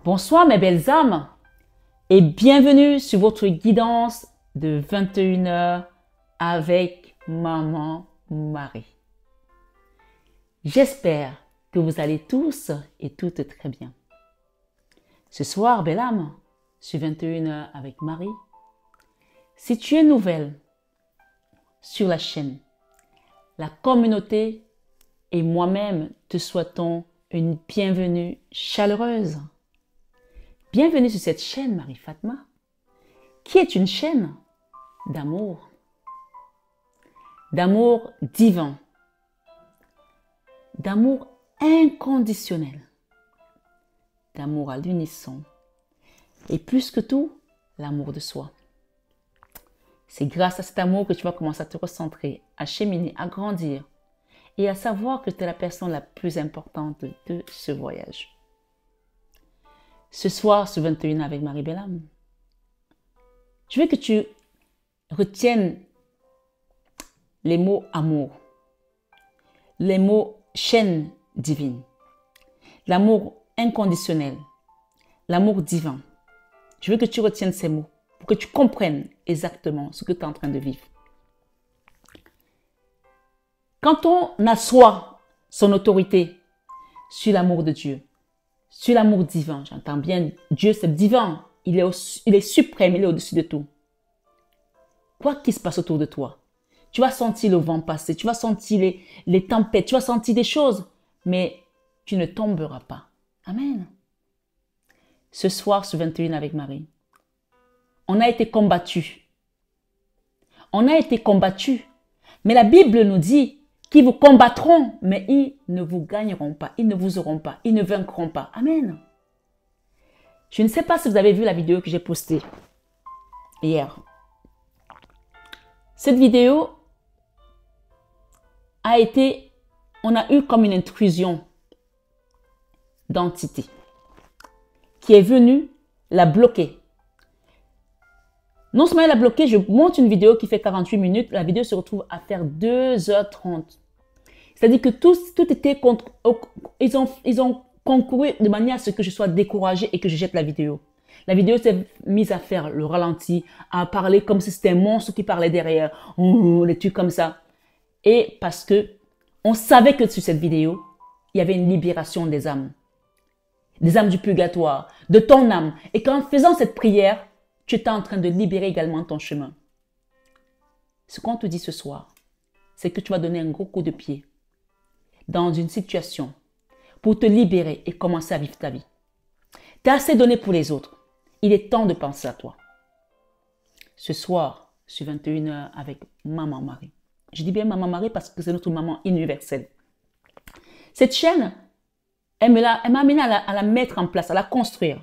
Bonsoir mes belles âmes et bienvenue sur votre guidance de 21h avec Maman Marie. J'espère que vous allez tous et toutes très bien. Ce soir, belle âme, sur 21h avec Marie, si tu es nouvelle sur la chaîne, la communauté et moi-même te souhaitons une bienvenue chaleureuse. Bienvenue sur cette chaîne Marie Fatma, qui est une chaîne d'amour divin, d'amour inconditionnel, d'amour à l'unisson et plus que tout, l'amour de soi. C'est grâce à cet amour que tu vas commencer à te recentrer, à cheminer, à grandir et à savoir que tu es la personne la plus importante de ce voyage. Ce soir, sur 21 avec Marie Bellam, je veux que tu retiennes les mots amour, les mots chaîne divine, l'amour inconditionnel, l'amour divin. Je veux que tu retiennes ces mots pour que tu comprennes exactement ce que tu es en train de vivre. Quand on assoit son autorité sur l'amour de Dieu, sur l'amour divin, j'entends bien, Dieu c'est divin, il est suprême, il est au-dessus de tout. Quoi qu'il se passe autour de toi, tu vas sentir le vent passer, tu vas sentir les tempêtes, tu vas sentir des choses, mais tu ne tomberas pas. Amen. Ce soir, sur 21 avec Marie, on a été combattus. On a été combattus. Mais la Bible nous dit qu'ils vous combattront, mais ils ne vous gagneront pas, ils ne vous auront pas, ils ne vaincront pas. Amen. Je ne sais pas si vous avez vu la vidéo que j'ai postée hier. Cette vidéo on a eu comme une intrusion d'entité qui est venue la bloquer. Non seulement elle a bloqué, je monte une vidéo qui fait 48 minutes, la vidéo se retrouve à faire 2h30. C'est-à-dire que tout était contre, ils ont concouru de manière à ce que je sois découragée et que je jette la vidéo. La vidéo s'est mise à faire le ralenti, à parler comme si c'était un monstre qui parlait derrière, des trucs comme ça. Et parce que on savait que sur cette vidéo, il y avait une libération des âmes du purgatoire, de ton âme. Et qu'en faisant cette prière, tu es en train de libérer également ton chemin. Ce qu'on te dit ce soir, c'est que tu vas donner un gros coup de pied dans une situation pour te libérer et commencer à vivre ta vie. Tu as assez donné pour les autres. Il est temps de penser à toi. Ce soir, sur 21h avec Maman Marie. Je dis bien Maman Marie parce que c'est notre maman universelle. Cette chaîne, elle m'a amené à la mettre en place, à la construire.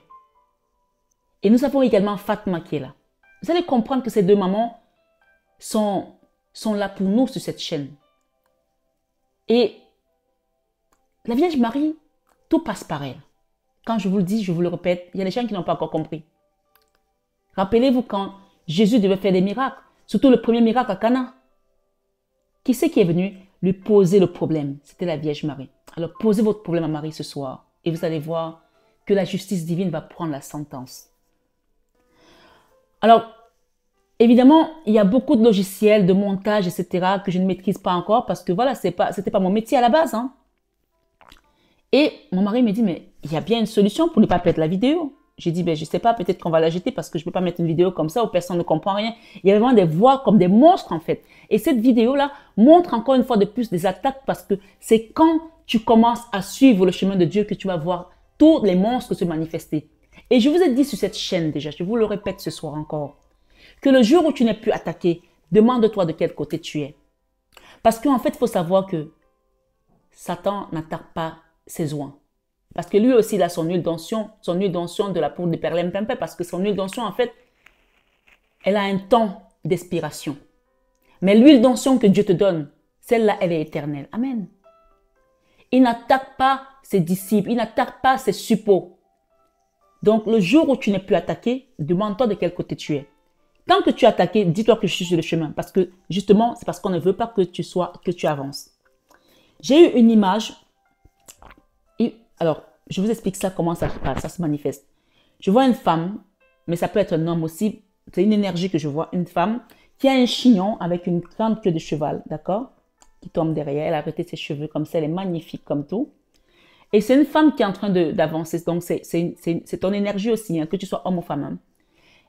Et nous avons également Fatma qui est là. Vous allez comprendre que ces deux mamans sont là pour nous sur cette chaîne. Et la Vierge Marie, tout passe par elle. Quand je vous le dis, je vous le répète, il y a des gens qui n'ont pas encore compris. Rappelez-vous quand Jésus devait faire des miracles, surtout le premier miracle à Cana. Qui c'est qui est venu lui poser le problème? C'était la Vierge Marie. Alors posez votre problème à Marie ce soir et vous allez voir que la justice divine va prendre la sentence. Alors, évidemment, il y a beaucoup de logiciels, de montage, etc. que je ne maîtrise pas encore parce que voilà, c'était pas mon métier à la base. Hein. Et mon mari me dit, mais il y a bien une solution pour ne pas perdre la vidéo. J'ai dit, ben, je sais pas, peut-être qu'on va la jeter parce que je peux pas mettre une vidéo comme ça où personne ne comprend rien. Il y a vraiment des voix comme des monstres en fait. Et cette vidéo-là montre encore une fois de plus des attaques parce que c'est quand tu commences à suivre le chemin de Dieu que tu vas voir tous les monstres se manifester. Et je vous ai dit sur cette chaîne déjà, je vous le répète ce soir encore, que le jour où tu n'es plus attaqué, demande-toi de quel côté tu es. Parce qu'en fait, il faut savoir que Satan n'attaque pas ses oins. Parce que lui aussi, il a son huile d'onction de la poudre de perlimpinpin, parce que son huile d'onction, en fait, elle a un temps d'expiration. Mais l'huile d'onction que Dieu te donne, celle-là, elle est éternelle. Amen. Il n'attaque pas ses disciples, il n'attaque pas ses suppôts. Donc, le jour où tu n'es plus attaqué, demande-toi de quel côté tu es. Tant que tu es attaqué, dis-toi que je suis sur le chemin. Parce que, justement, c'est parce qu'on ne veut pas que tu avances. J'ai eu une image. Alors, Je vous explique ça, comment ça se manifeste. Je vois une femme, mais ça peut être un homme aussi. C'est une énergie que je vois. Une femme qui a un chignon avec une grande queue de cheval, d'accord? Qui tombe derrière. Elle a arrêté ses cheveux comme ça. Elle est magnifique comme tout. Et c'est une femme qui est en train d'avancer. Donc, c'est ton énergie aussi, hein, que tu sois homme ou femme. Hein.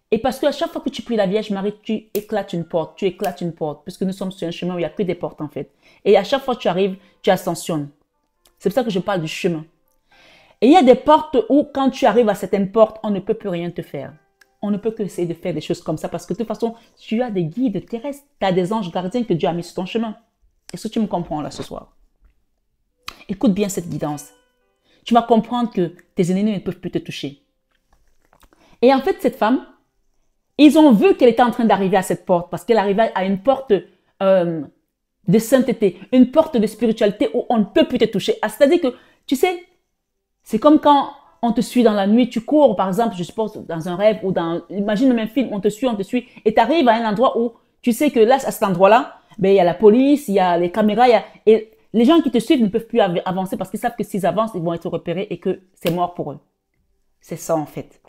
Et parce qu'à chaque fois que tu pries la Vierge Marie, tu éclates une porte, puisque nous sommes sur un chemin où il n'y a que des portes en fait. Et à chaque fois que tu arrives, tu ascensionnes. C'est pour ça que je parle du chemin. Et il y a des portes où, quand tu arrives à certaines portes, on ne peut plus rien te faire. On ne peut que essayer de faire des choses comme ça parce que de toute façon, tu as des guides terrestres, tu as des anges gardiens que Dieu a mis sur ton chemin. Est-ce que tu me comprends là ce soir? Écoute bien cette guidance. Tu vas comprendre que tes ennemis ne peuvent plus te toucher. Et en fait, cette femme, ils ont vu qu'elle était en train d'arriver à cette porte parce qu'elle arrivait à une porte de sainteté, une porte de spiritualité où on ne peut plus te toucher. Ah, c'est-à-dire que, tu sais, c'est comme quand on te suit dans la nuit, tu cours, par exemple, je suppose, dans un rêve ou imagine même un film, on te suit, et tu arrives à un endroit où tu sais que là, à cet endroit-là, ben, il y a la police, il y a les caméras, et les gens qui te suivent ne peuvent plus avancer parce qu'ils savent que s'ils avancent, ils vont être repérés et que c'est mort pour eux. C'est ça, en fait.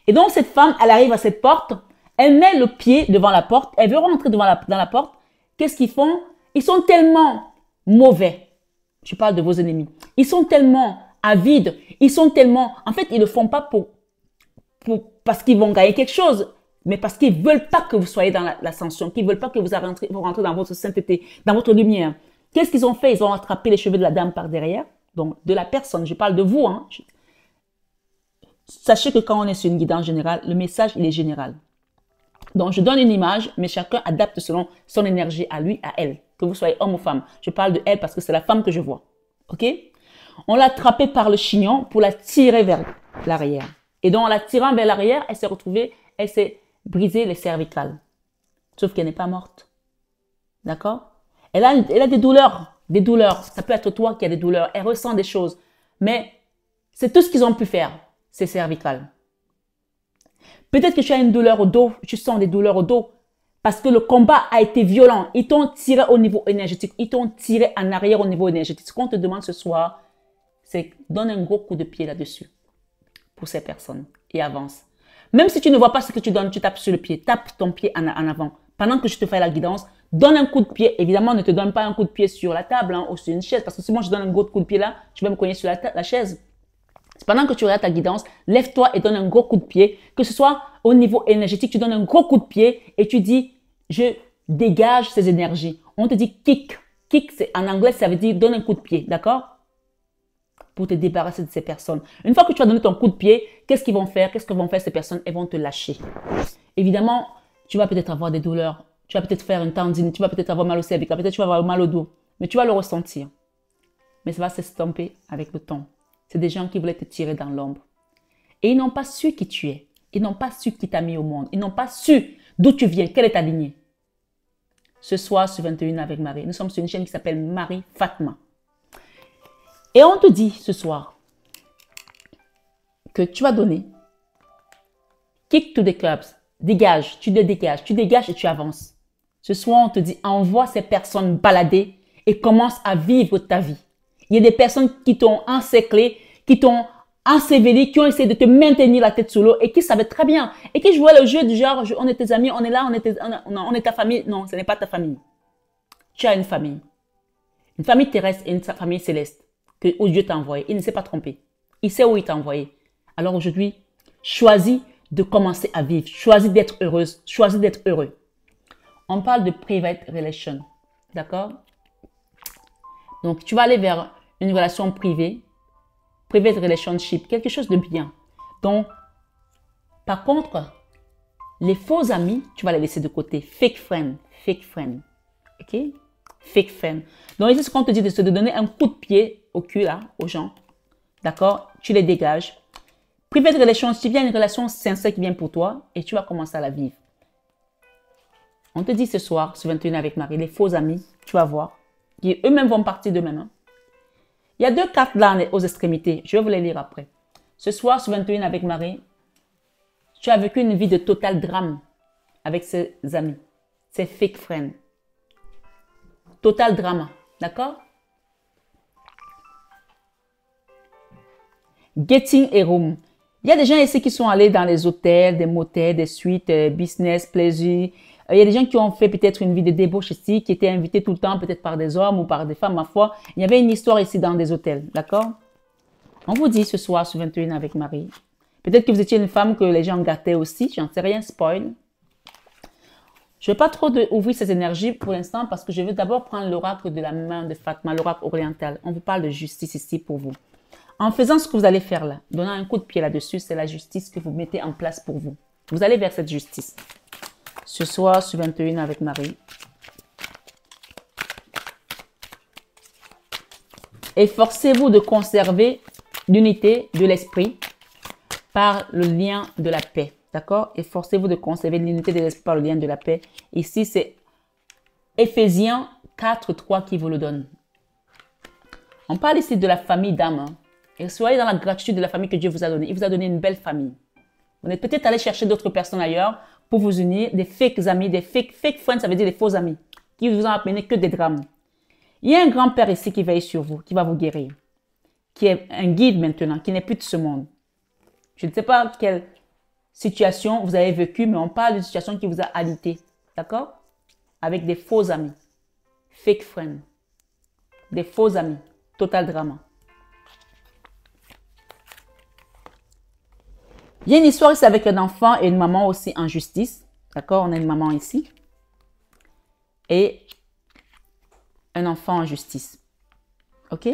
Et donc, cette femme, elle arrive à cette porte, elle met le pied devant la porte, elle veut rentrer dans la porte. Qu'est-ce qu'ils font? Ils sont tellement mauvais. Je parle de vos ennemis. Ils sont tellement avides. Ils sont tellement... En fait, ils ne le font pas parce qu'ils vont gagner quelque chose, mais parce qu'ils ne veulent pas que vous soyez dans l'ascension, qu'ils ne veulent pas que vous rentrez dans votre sainteté, dans votre lumière. Qu'est-ce qu'ils ont fait? Ils ont attrapé les cheveux de la dame par derrière, donc de la personne. Je parle de vous. Hein. Sachez que quand on est sur une guidance générale, le message, il est général. Donc, je donne une image, mais chacun adapte selon son énergie à lui, à elle. Que vous soyez homme ou femme. Je parle de elle parce que c'est la femme que je vois. OK? On l'a attrapée par le chignon pour la tirer vers l'arrière. Et donc, en la tirant vers l'arrière, elle s'est brisée les cervicales. Sauf qu'elle n'est pas morte. D'accord? Elle a des douleurs. Des douleurs. Ça peut être toi qui as des douleurs. Elle ressent des choses. Mais c'est tout ce qu'ils ont pu faire. C'est cervical. Peut-être que tu as une douleur au dos, tu sens des douleurs au dos parce que le combat a été violent. Ils t'ont tiré au niveau énergétique, ils t'ont tiré en arrière au niveau énergétique. Ce qu'on te demande ce soir, c'est donne un gros coup de pied là-dessus pour ces personnes et avance. Même si tu ne vois pas ce que tu donnes, tu tapes sur le pied, tape ton pied en avant. Pendant que je te fais la guidance, donne un coup de pied. Évidemment, ne te donne pas un coup de pied sur la table ou sur une chaise parce que si moi je donne un gros coup de pied là, tu vas me cogner sur la chaise. Pendant que tu regardes ta guidance, lève-toi et donne un gros coup de pied. Que ce soit au niveau énergétique, tu donnes un gros coup de pied et tu dis, je dégage ces énergies. On te dit kick. Kick, en anglais, ça veut dire donne un coup de pied, d'accord? Pour te débarrasser de ces personnes. Une fois que tu as donné ton coup de pied, qu'est-ce qu'ils vont faire? Qu'est-ce que vont faire ces personnes? Elles vont te lâcher. Évidemment, tu vas peut-être avoir des douleurs. Tu vas peut-être faire une tendine. Tu vas peut-être avoir mal au cervical. Peut-être tu vas avoir mal au dos. Mais tu vas le ressentir. Mais ça va s'estomper avec le temps. C'est des gens qui voulaient te tirer dans l'ombre. Et ils n'ont pas su qui tu es. Ils n'ont pas su qui t'a mis au monde. Ils n'ont pas su d'où tu viens, quelle est ta lignée. Ce soir, sur 21 avec Marie, nous sommes sur une chaîne qui s'appelle Marie Fatma. Et on te dit ce soir que tu vas donner kick to the curbs. Dégage, tu te dégages, tu dégages et tu avances. Ce soir, on te dit envoie ces personnes balader et commence à vivre ta vie. Il y a des personnes qui t'ont encerclé, qui t'ont enseveli, qui ont essayé de te maintenir la tête sous l'eau et qui savaient très bien. Et qui jouaient le jeu du genre, on est tes amis, on est là, on est ta famille. Non, ce n'est pas ta famille. Tu as une famille. Une famille terrestre et une famille céleste où Dieu t'a envoyé. Il ne s'est pas trompé. Il sait où il t'a envoyé. Alors aujourd'hui, choisis de commencer à vivre. Choisis d'être heureuse. Choisis d'être heureux. On parle de private relation. D'accord? Donc, tu vas aller vers une relation privée, private relationship, quelque chose de bien. Donc, par contre, les faux amis, tu vas les laisser de côté. Fake friend, ok? Fake friend. Donc, ici, ce qu'on te dit, c'est de donner un coup de pied au cul, là, aux gens. D'accord? Tu les dégages. Private relationship, il y a une relation sincère qui vient pour toi et tu vas commencer à la vivre. On te dit ce soir, sur 21 avec Marie, les faux amis, tu vas voir. Eux-mêmes vont partir d'eux-mêmes. Hein. Il y a deux cartes là aux extrémités. Je vais vous les lire après. Ce soir, sur 21 avec Marie, tu as vécu une vie de total drame avec ses amis, ses fake friends. Total drama. D'accord? Getting a room. Il y a des gens ici qui sont allés dans les hôtels, des motels, des suites, business, plaisir. Il y a des gens qui ont fait peut-être une vie de débauche ici, qui étaient invités tout le temps, peut-être par des hommes ou par des femmes, ma foi. Il y avait une histoire ici dans des hôtels, d'accord? On vous dit ce soir sur 21 avec Marie. Peut-être que vous étiez une femme que les gens gâtaient aussi, j'en sais rien, spoil. Je ne vais pas trop ouvrir ces énergies pour l'instant parce que je veux d'abord prendre l'oracle de la main de Fatma, l'oracle oriental. On vous parle de justice ici pour vous. En faisant ce que vous allez faire là, donnant un coup de pied là-dessus, c'est la justice que vous mettez en place pour vous. Vous allez vers cette justice. Ce soir, sur 21 avec Marie. Efforcez-vous de conserver l'unité de l'esprit par le lien de la paix. D'accord? Efforcez-vous de conserver l'unité de l'esprit par le lien de la paix. Ici, c'est Éphésiens 4:3 qui vous le donne. On parle ici de la famille d'âme. Hein. Et soyez dans la gratitude de la famille que Dieu vous a donnée. Il vous a donné une belle famille. Vous êtes peut-être allé chercher d'autres personnes ailleurs pour vous unir, des fake amis, des fake friends, ça veut dire des faux amis, qui vous ont amené que des drames. Il y a un grand-père ici qui veille sur vous, qui va vous guérir, qui est un guide maintenant, qui n'est plus de ce monde. Je ne sais pas quelle situation vous avez vécue, mais on parle d'une situation qui vous a alité, d'accord? Avec des faux amis, fake friends, des faux amis, total drama. Il y a une histoire ici avec un enfant et une maman aussi en justice. D'accord? On a une maman ici. Et un enfant en justice. OK?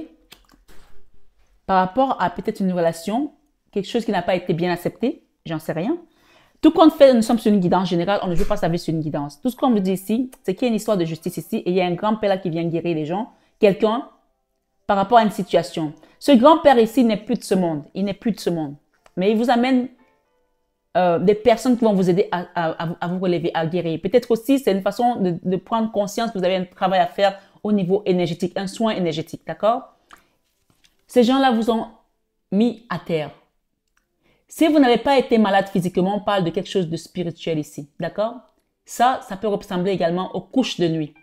Par rapport à peut-être une relation, quelque chose qui n'a pas été bien accepté, j'en sais rien. Tout compte fait, nous sommes sur une guidance générale, on ne veut pas sa vie sur une guidance. Tout ce qu'on vous dit ici, c'est qu'il y a une histoire de justice ici et il y a un grand-père là qui vient guérir les gens, quelqu'un, par rapport à une situation. Ce grand-père ici n'est plus de ce monde. Il n'est plus de ce monde. Mais il vous amène des personnes qui vont vous aider à vous relever, à guérir. Peut-être aussi, c'est une façon de prendre conscience que vous avez un travail à faire au niveau énergétique, un soin énergétique, d'accord? Ces gens-là vous ont mis à terre. Si vous n'avez pas été malade physiquement, on parle de quelque chose de spirituel ici, d'accord? Ça peut ressembler également aux couches de nuit,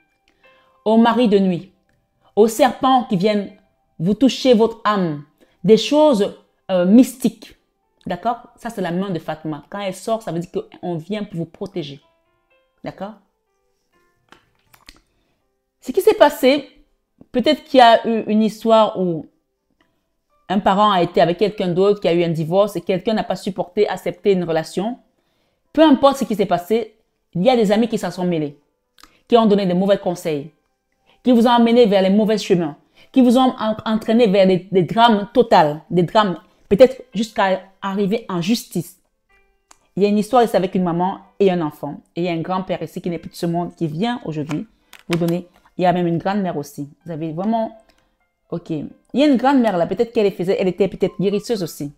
aux maris de nuit, aux serpents qui viennent vous toucher votre âme, des choses mystiques. D'accord? Ça, c'est la main de Fatma. Quand elle sort, ça veut dire qu'on vient pour vous protéger. D'accord? Ce qui s'est passé, peut-être qu'il y a eu une histoire où un parent a été avec quelqu'un d'autre, qui a eu un divorce et quelqu'un n'a pas supporté, accepté une relation. Peu importe ce qui s'est passé, il y a des amis qui s'en sont mêlés, qui ont donné des mauvais conseils, qui vous ont amené vers les mauvais chemins, qui vous ont entraîné vers des drames totaux, des drames peut-être jusqu'à arriver en justice. Il y a une histoire ici avec une maman et un enfant. Et il y a un grand-père ici qui n'est plus de ce monde, qui vient aujourd'hui vous donner. Il y a même une grande-mère aussi. Vous avez vraiment... Ok. Il y a une grande-mère là, peut-être qu'elle elle était peut-être guérisseuse aussi.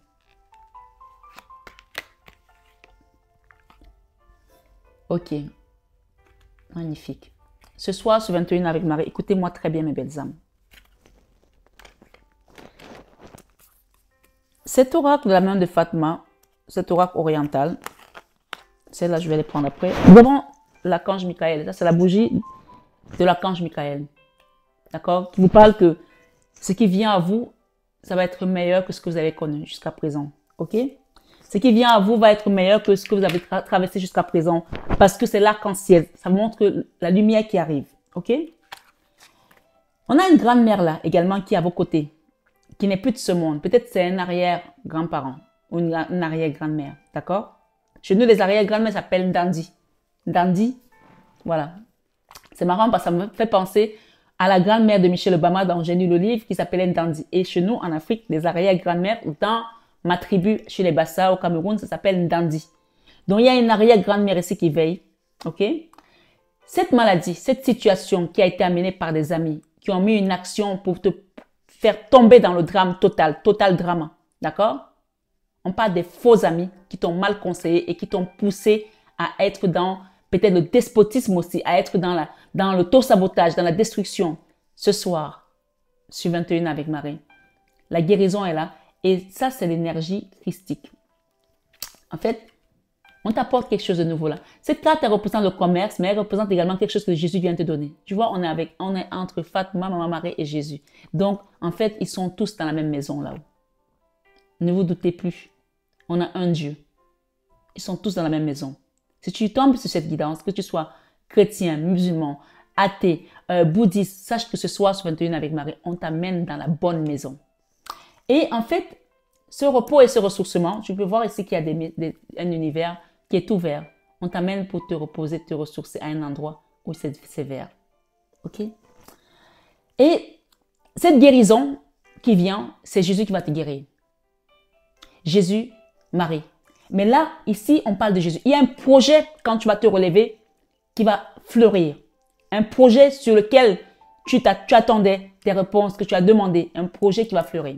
Ok. Magnifique. Ce soir, sur 21 avec Marie, écoutez-moi très bien mes belles âmes. Cet oracle de la main de Fatma, cet oracle oriental, celle-là, je vais les prendre après. Devant l'archange Michael, ça c'est la bougie de l'archange Michael. D'accord? Qui vous parle que ce qui vient à vous, ça va être meilleur que ce que vous avez connu jusqu'à présent. Ok? Ce qui vient à vous va être meilleur que ce que vous avez traversé jusqu'à présent. Parce que c'est l'arc-en-ciel. Ça montre la lumière qui arrive. Ok? On a une grande-mère là, également, qui est à vos côtés, qui n'est plus de ce monde. Peut-être c'est un arrière-grand-parent ou une arrière-grand-mère, d'accord? Chez nous, les arrière-grand-mères s'appellent Ndandi. Ndandi, voilà. C'est marrant parce que ça me fait penser à la grand-mère de Michelle Obama dont j'ai lu le livre qui s'appelait Ndandi. Et chez nous, en Afrique, les arrière-grand-mères, ou dans ma tribu, chez les Bassa au Cameroun, ça s'appelle Ndandi. Donc, il y a une arrière-grand-mère ici qui veille, ok? Cette maladie, cette situation qui a été amenée par des amis qui ont mis une action pour te faire tomber dans le drame total drama, d'accord? On parle des faux amis qui t'ont mal conseillé et qui t'ont poussé à être dans peut-être le despotisme aussi, à être dans l'auto-sabotage, dans la destruction. Ce soir, sur 21 avec Marie, la guérison est là et ça, c'est l'énergie christique. En fait, on t'apporte quelque chose de nouveau là. Cette carte, elle représente le commerce, mais elle représente également quelque chose que Jésus vient te donner. Tu vois, on est entre Fatma, Maman Marie et Jésus. Donc, en fait, ils sont tous dans la même maison là-haut. Ne vous doutez plus. On a un Dieu. Ils sont tous dans la même maison. Si tu tombes sur cette guidance, que tu sois chrétien, musulman, athée, bouddhiste, sache que ce soir sur 21 avec Marie, on t'amène dans la bonne maison. Et en fait, ce repos et ce ressourcement, tu peux voir ici qu'il y a un univers qui est ouvert. On t'amène pour te reposer, te ressourcer à un endroit où c'est vert. Ok? Et cette guérison qui vient, c'est Jésus qui va te guérir. Jésus, Marie. Mais là, ici, on parle de Jésus. Il y a un projet, quand tu vas te relever, qui va fleurir. Un projet sur lequel tu attendais tes réponses, que tu as demandé. Un projet qui va fleurir.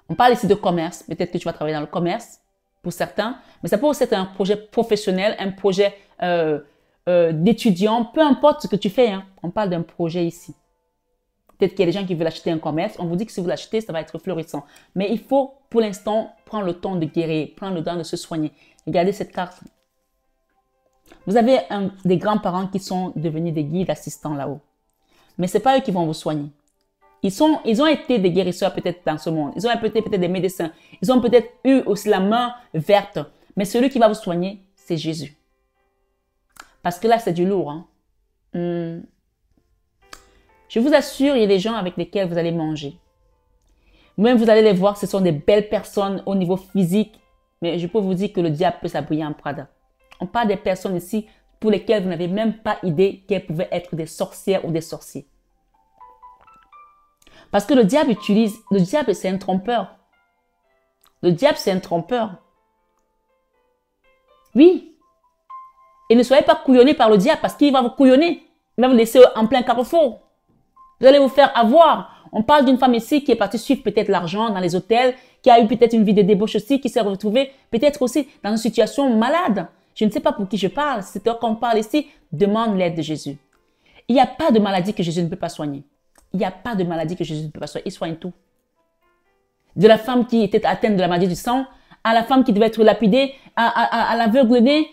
On parle ici de commerce. Peut-être que tu vas travailler dans le commerce, pour certains. Mais ça peut aussi être un projet professionnel, un projet d'étudiant. Peu importe ce que tu fais, hein. On parle d'un projet ici. Peut-être qu'il y a des gens qui veulent acheter un commerce. On vous dit que si vous l'achetez, ça va être florissant. Mais il faut, pour l'instant, prendre le temps de guérir, prendre le temps de se soigner. Regardez cette carte. Vous avez des grands-parents qui sont devenus des guides assistants là-haut. Mais ce n'est pas eux qui vont vous soigner. Ils ont été des guérisseurs peut-être dans ce monde. Ils ont été peut-être des médecins. Ils ont peut-être eu aussi la main verte. Mais celui qui va vous soigner, c'est Jésus. Parce que là, c'est du lourd. Hein. Je vous assure, il y a des gens avec lesquels vous allez manger. Même vous allez les voir, ce sont des belles personnes au niveau physique. Mais je peux vous dire que le diable peut s'habiller en Prada. On parle des personnes ici pour lesquelles vous n'avez même pas idée qu'elles pouvaient être des sorcières ou des sorciers. Parce que le diable c'est un trompeur. Le diable, c'est un trompeur. Oui. Et ne soyez pas couillonnés par le diable parce qu'il va vous couillonner. Il va vous laisser en plein carrefour. Vous allez vous faire avoir. On parle d'une femme ici qui est partie suivre peut-être l'argent dans les hôtels, qui a eu peut-être une vie de débauche aussi, qui s'est retrouvée peut-être aussi dans une situation malade. Je ne sais pas pour qui je parle. C'est toi qu'on parle ici. Demande l'aide de Jésus. Il n'y a pas de maladie que Jésus ne peut pas soigner. Il n'y a pas de maladie que Jésus ne peut pas soigner. Il soigne tout. De la femme qui était atteinte de la maladie du sang, à la femme qui devait être lapidée, à l'aveugle-né,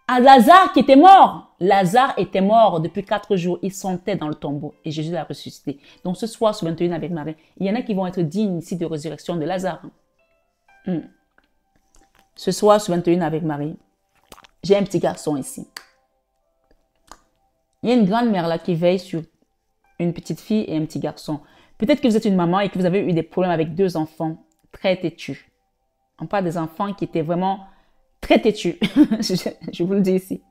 à Lazare qui était mort. Lazare était mort depuis 4 jours. Il sentait dans le tombeau et Jésus l'a ressuscité. Donc ce soir, sur 21 avec Marie, il y en a qui vont être dignes ici de résurrection de Lazare. Ce soir, sur 21 avec Marie, j'ai un petit garçon ici. Il y a une grand-mère là qui veille sur une petite fille et un petit garçon. Peut-être que vous êtes une maman et que vous avez eu des problèmes avec 2 enfants très têtus. On parle des enfants qui étaient vraiment très têtus. Je vous le dis ici.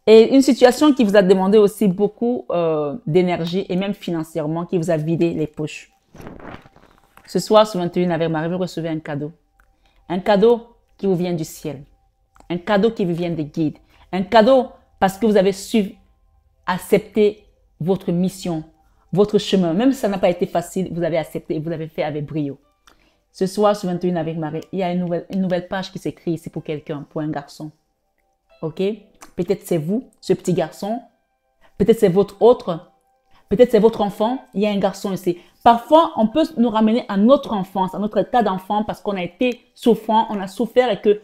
Et une situation qui vous a demandé aussi beaucoup d'énergie et même financièrement, qui vous a vidé les poches. Ce soir, sur 21 avec Marie, vous recevez un cadeau. Un cadeau qui vous vient du ciel. Un cadeau qui vous vient des guides. Un cadeau parce que vous avez su accepter votre mission, votre chemin. Même si ça n'a pas été facile, vous avez accepté, vous l'avez fait avec brio. Ce soir, sur 21 avec Marie, il y a une nouvelle page qui s'écrit ici pour quelqu'un, pour un garçon. Ok? Peut-être c'est vous, ce petit garçon. Peut-être c'est votre autre. Peut-être c'est votre enfant. Il y a un garçon ici. Parfois, on peut nous ramener à notre enfance, à notre état d'enfant parce qu'on a été souffrant, on a souffert et que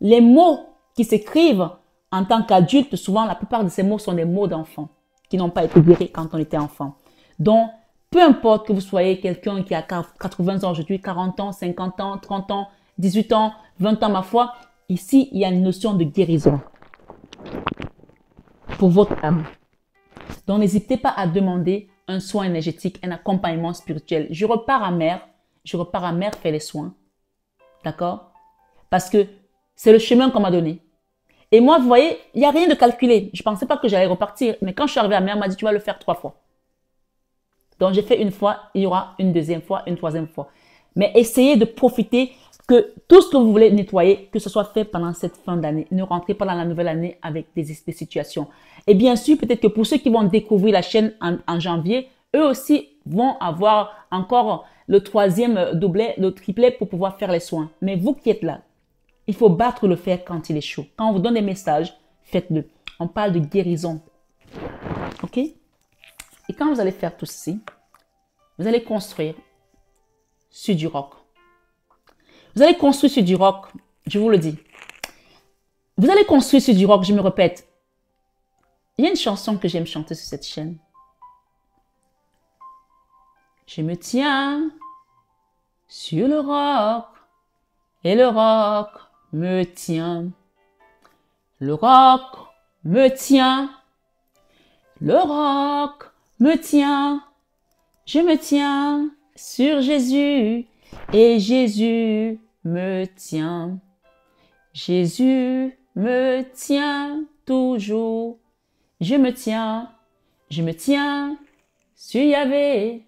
les mots qui s'écrivent en tant qu'adulte, souvent, la plupart de ces mots sont des mots d'enfant qui n'ont pas été guéris quand on était enfant. Donc, peu importe que vous soyez quelqu'un qui a 80 ans aujourd'hui, 40 ans, 50 ans, 30 ans, 18 ans, 20 ans, ma foi, ici, il y a une notion de guérison pour votre âme. Donc, n'hésitez pas à demander un soin énergétique, un accompagnement spirituel. Je repars à mer faire les soins. D'accord? Parce que c'est le chemin qu'on m'a donné. Et moi, vous voyez, il n'y a rien de calculé. Je ne pensais pas que j'allais repartir. Mais quand je suis arrivée à mer, on m'a dit, tu vas le faire 3 fois. Donc, j'ai fait une fois, il y aura une deuxième fois, une troisième fois. Mais essayez de profiter que tout ce que vous voulez nettoyer, que ce soit fait pendant cette fin d'année. Ne rentrez pas dans la nouvelle année avec des situations. Et bien sûr, peut-être que pour ceux qui vont découvrir la chaîne en janvier, eux aussi vont avoir encore le 3e doublet, le triplet pour pouvoir faire les soins. Mais vous qui êtes là, il faut battre le fer quand il est chaud. Quand on vous donne des messages, faites-le. On parle de guérison. Ok? Et quand vous allez faire tout ceci, vous allez construire sur du roc. Vous allez construire sur du roc, je vous le dis. Vous allez construire sur du roc, je me répète. Il y a une chanson que j'aime chanter sur cette chaîne. Je me tiens sur le roc, et le roc me tient. Le roc me tient, le roc me tient. Je me tiens sur Jésus et Jésus me tient. Jésus me tient toujours. Je me tiens sur Yahvé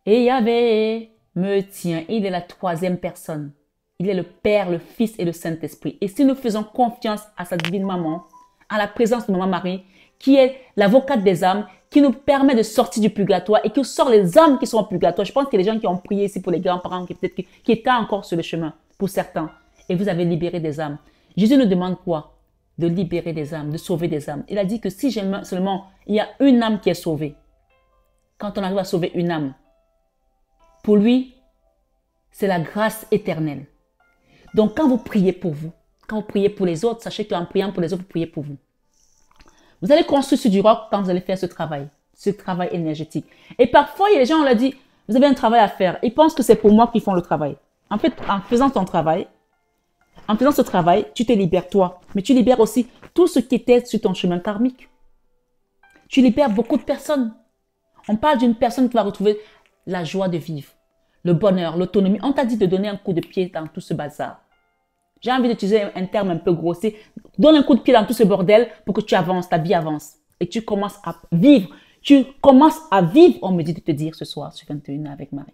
et Yahvé me tient. Il est la troisième personne. Il est le Père, le Fils et le Saint-Esprit. Et si nous faisons confiance à sa divine maman, à la présence de Maman Marie, qui est l'avocate des âmes, qui nous permet de sortir du purgatoire et qui sort les âmes qui sont en purgatoire. Je pense qu'il y a des gens qui ont prié ici pour les grands-parents qui peut-être qui étaient encore sur le chemin, pour certains. Et vous avez libéré des âmes. Jésus nous demande quoi? De libérer des âmes, de sauver des âmes. Il a dit que si seulement il y a une âme qui est sauvée, quand on arrive à sauver une âme, pour lui, c'est la grâce éternelle. Donc quand vous priez pour vous, quand vous priez pour les autres, sachez qu'en priant pour les autres, vous priez pour vous. Vous allez construire sur du roc quand vous allez faire ce travail énergétique. Et parfois, il y a des gens, on leur dit, vous avez un travail à faire. Ils pensent que c'est pour moi qu'ils font le travail. En fait, en faisant ton travail, en faisant ce travail, tu te libères toi. Mais tu libères aussi tout ce qui était sur ton chemin karmique. Tu libères beaucoup de personnes. On parle d'une personne qui va retrouver la joie de vivre, le bonheur, l'autonomie. On t'a dit de donner un coup de pied dans tout ce bazar. J'ai envie d'utiliser un terme un peu grossier. Donne un coup de pied dans tout ce bordel pour que tu avances, ta vie avance. Et tu commences à vivre. Tu commences à vivre, on me dit de te dire ce soir sur 21 avec Marie.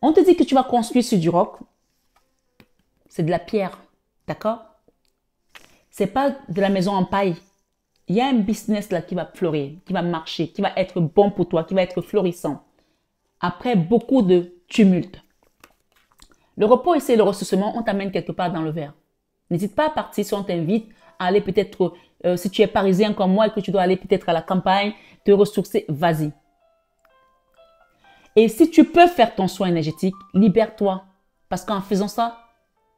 On te dit que tu vas construire sur du roc. C'est de la pierre, d'accord? C'est pas de la maison en paille. Il y a un business là qui va fleurir, qui va marcher, qui va être bon pour toi, qui va être florissant. Après beaucoup de tumulte. Le repos ici et le ressourcement, on t'amène quelque part dans le verre. N'hésite pas à partir si on t'invite à aller peut-être, si tu es parisien comme moi et que tu dois aller peut-être à la campagne, te ressourcer, vas-y. Et si tu peux faire ton soin énergétique, libère-toi. Parce qu'en faisant ça,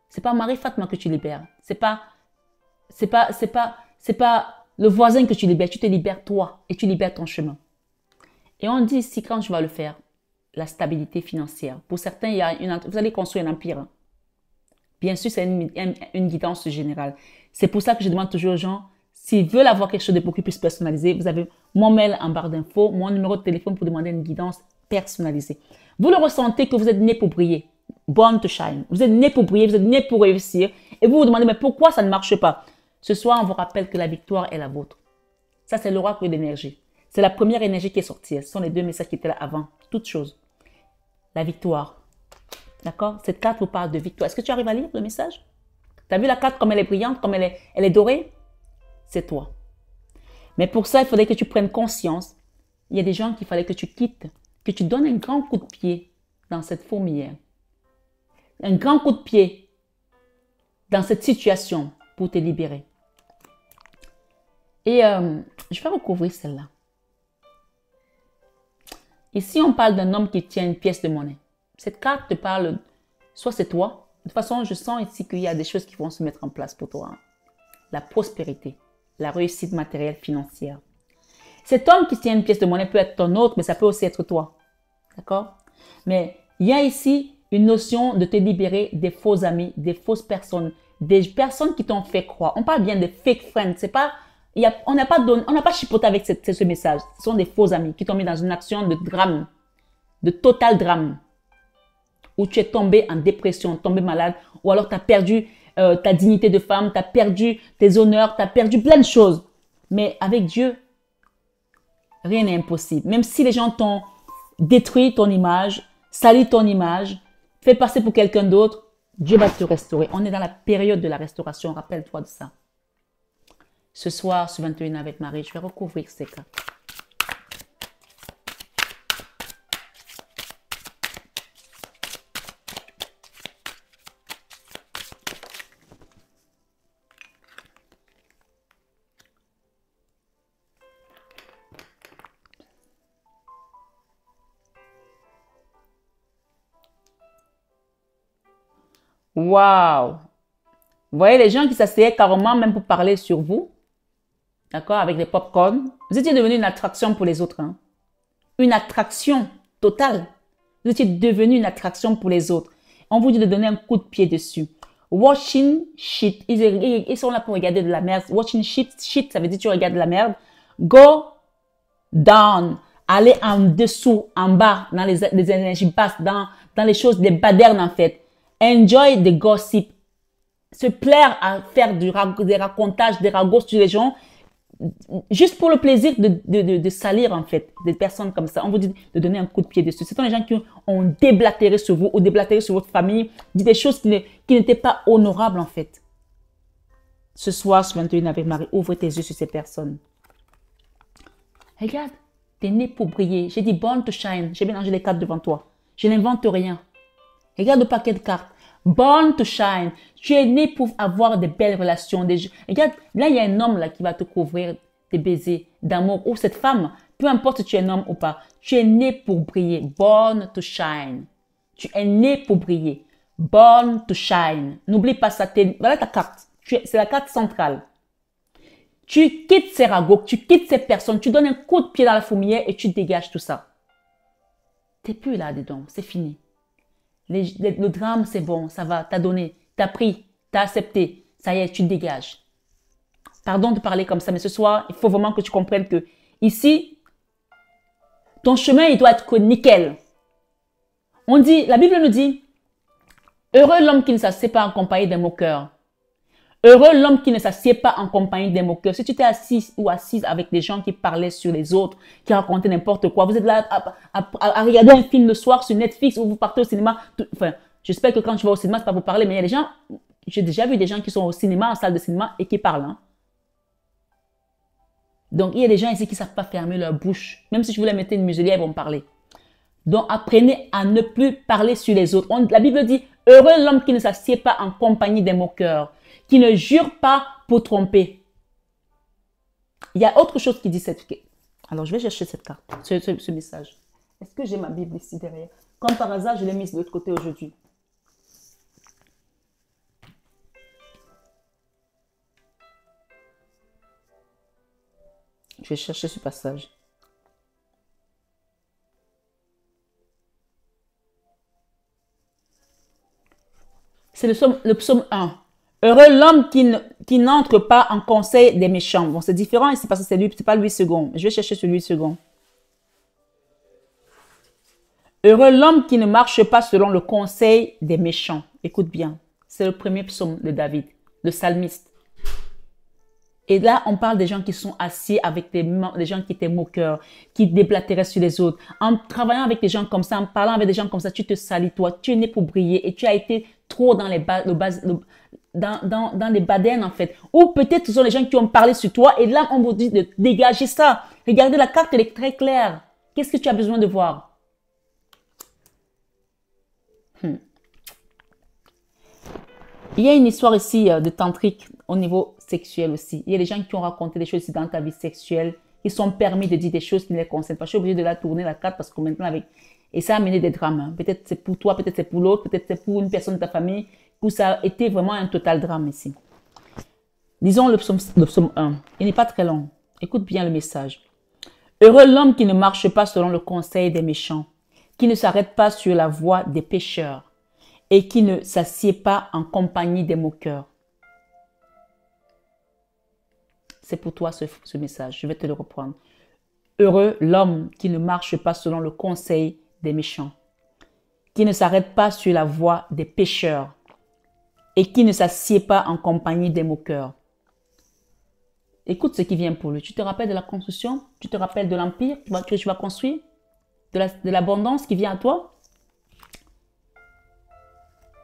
c'est pas Marie Fatma que tu libères. C'est pas le voisin que tu libères. Tu te libères toi et tu libères ton chemin. Et on dit ici, quand tu vas le faire, la stabilité financière. Pour certains, vous allez construire un empire. Bien sûr, c'est une guidance générale. C'est pour ça que je demande toujours aux gens, s'ils veulent avoir quelque chose de beaucoup plus personnalisé, vous avez mon mail en barre d'infos, mon numéro de téléphone pour demander une guidance personnalisée. Vous le ressentez que vous êtes né pour briller. Born to shine. Vous êtes né pour briller, vous êtes né pour réussir. Et vous vous demandez, mais pourquoi ça ne marche pas? Ce soir, on vous rappelle que la victoire est la vôtre. Ça, c'est l'oracle d'énergie. C'est la première énergie qui est sortie. Ce sont les deux messages qui étaient là avant. Toutes choses. La victoire. D'accord? Cette carte vous parle de victoire. Est-ce que tu arrives à lire le message? Tu as vu la carte comme elle est brillante, comme elle est dorée? C'est toi. Mais pour ça, il faudrait que tu prennes conscience. Il y a des gens qu'il fallait que tu quittes, que tu donnes un grand coup de pied dans cette fourmilière. Un grand coup de pied dans cette situation pour te libérer. Et je vais recouvrir celle-là. Ici, on parle d'un homme qui tient une pièce de monnaie. Cette carte te parle, soit c'est toi. De toute façon, je sens ici qu'il y a des choses qui vont se mettre en place pour toi. La prospérité, la réussite matérielle, financière. Cet homme qui tient une pièce de monnaie peut être ton autre, mais ça peut aussi être toi. D'accord? Mais il y a ici une notion de te libérer des faux amis, des fausses personnes, des personnes qui t'ont fait croire. On parle bien de fake friends. C'est pas, on n'a pas chipoté avec ce message. Ce sont des faux amis qui t'ont mis dans une action de drame, de total drame, où tu es tombé en dépression, tombé malade, ou alors tu as perdu ta dignité de femme, tu as perdu tes honneurs, tu as perdu plein de choses. Mais avec Dieu, rien n'est impossible. Même si les gens t'ont détruit ton image, sali ton image, fait passer pour quelqu'un d'autre, Dieu va te restaurer. On est dans la période de la restauration, rappelle-toi de ça. Ce soir, sur 21 avec Marie, je vais recouvrir ces cas. Waouh! Vous voyez les gens qui s'asseyaient carrément même pour parler sur vous, d'accord, avec des pop-corn. Vous étiez devenu une attraction pour les autres. Hein? Une attraction totale. Vous étiez devenu une attraction pour les autres. On vous dit de donner un coup de pied dessus. Watching shit. Ils sont là pour regarder de la merde. Watching shit. Shit, ça veut dire tu regardes de la merde. Go down. Aller en dessous, en bas, dans les énergies basses, dans les choses, les badernes en fait. Enjoy the gossip. Se plaire à faire des racontages, des ragots sur les gens, juste pour le plaisir de salir en fait, des personnes comme ça. On vous dit de donner un coup de pied dessus. Ce sont les gens qui ont déblatéré sur vous ou déblatéré sur votre famille, dit des choses qui n'étaient pas honorables en fait. Ce soir, ce 21 avec Marie, ouvre tes yeux sur ces personnes. Regarde, t'es né pour briller. J'ai dit born to shine. J'ai mélangé les cartes devant toi. Je n'invente rien. Regarde le paquet de cartes. Born to shine. Tu es né pour avoir de belles relations. Regarde, là, il y a un homme là qui va te couvrir des baisers d'amour. Ou cette femme, peu importe si tu es un homme ou pas. Tu es né pour briller. Born to shine. Tu es né pour briller. Born to shine. N'oublie pas ça. Voilà ta carte. C'est la carte centrale. Tu quittes ces ragots, tu quittes ces personnes, tu donnes un coup de pied dans la fourmilière et tu dégages tout ça. T'es plus là-dedans, c'est fini. Le drame, c'est bon, ça va, t'as donné, t'as pris, t'as accepté. Ça y est, tu dégages. Pardon de parler comme ça, mais ce soir, il faut vraiment que tu comprennes que ici, ton chemin, il doit être nickel. On dit, la Bible nous dit, heureux l'homme qui ne s'assied pas en compagnie des moqueurs. Heureux l'homme qui ne s'assied pas en compagnie des moqueurs. Si tu t'es assis ou assise avec des gens qui parlaient sur les autres, qui racontaient n'importe quoi, vous êtes là à regarder un film le soir sur Netflix ou vous partez au cinéma. Enfin, j'espère que quand tu vas au cinéma, c'est pas pour parler, mais il y a des gens, j'ai déjà vu des gens qui sont au cinéma, en salle de cinéma et qui parlent. Hein. Donc, il y a des gens ici qui ne savent pas fermer leur bouche. Même si je voulais mettre une muselière, ils vont parler. Donc, apprenez à ne plus parler sur les autres. La Bible dit, heureux l'homme qui ne s'assied pas en compagnie des moqueurs, qui ne jure pas pour tromper. Il y a autre chose qui dit cette... Alors, je vais chercher cette carte, ce message. Est-ce que j'ai ma Bible ici derrière? Comme par hasard, je l'ai mise de l'autre côté aujourd'hui. Je vais chercher ce passage. C'est le psaume 1. Heureux l'homme qui n'entre pas en conseil des méchants. Bon, c'est différent ici parce que c'est pas Louis II. Je vais chercher celui Louis II. Heureux l'homme qui ne marche pas selon le conseil des méchants. Écoute bien. C'est le premier psaume de David, le psalmiste. Et là, on parle des gens qui sont assis avec des gens qui étaient moqueurs, qui déblatéraient sur les autres. En travaillant avec des gens comme ça, en parlant avec des gens comme ça, tu te salis toi. Tu es né pour briller et tu as été trop dans les dans les badènes en fait. Ou peut-être ce sont les gens qui ont parlé sur toi et là, on vous dit de dégager ça. Regardez, la carte, elle est très claire. Qu'est-ce que tu as besoin de voir? Il y a une histoire ici de tantrique au niveau sexuel aussi. Il y a des gens qui ont raconté des choses dans ta vie sexuelle, qui sont permis de dire des choses qui ne les concernent pas. Je suis obligée de la tourner la carte parce que maintenant avec... Et ça a amené des drames. Hein. Peut-être c'est pour toi, peut-être c'est pour l'autre, peut-être c'est pour une personne de ta famille, où ça a été vraiment un total drame ici. Lisons le psaume 1. Il n'est pas très long. Écoute bien le message. Heureux l'homme qui ne marche pas selon le conseil des méchants, qui ne s'arrête pas sur la voie des pécheurs et qui ne s'assied pas en compagnie des moqueurs. C'est pour toi ce message. Je vais te le reprendre. Heureux l'homme qui ne marche pas selon le conseil des méchants, qui ne s'arrête pas sur la voie des pécheurs et qui ne s'assied pas en compagnie des moqueurs. Écoute ce qui vient pour lui. Tu te rappelles de la construction? Tu te rappelles de l'empire que tu vas construire? De l'abondance qui vient à toi?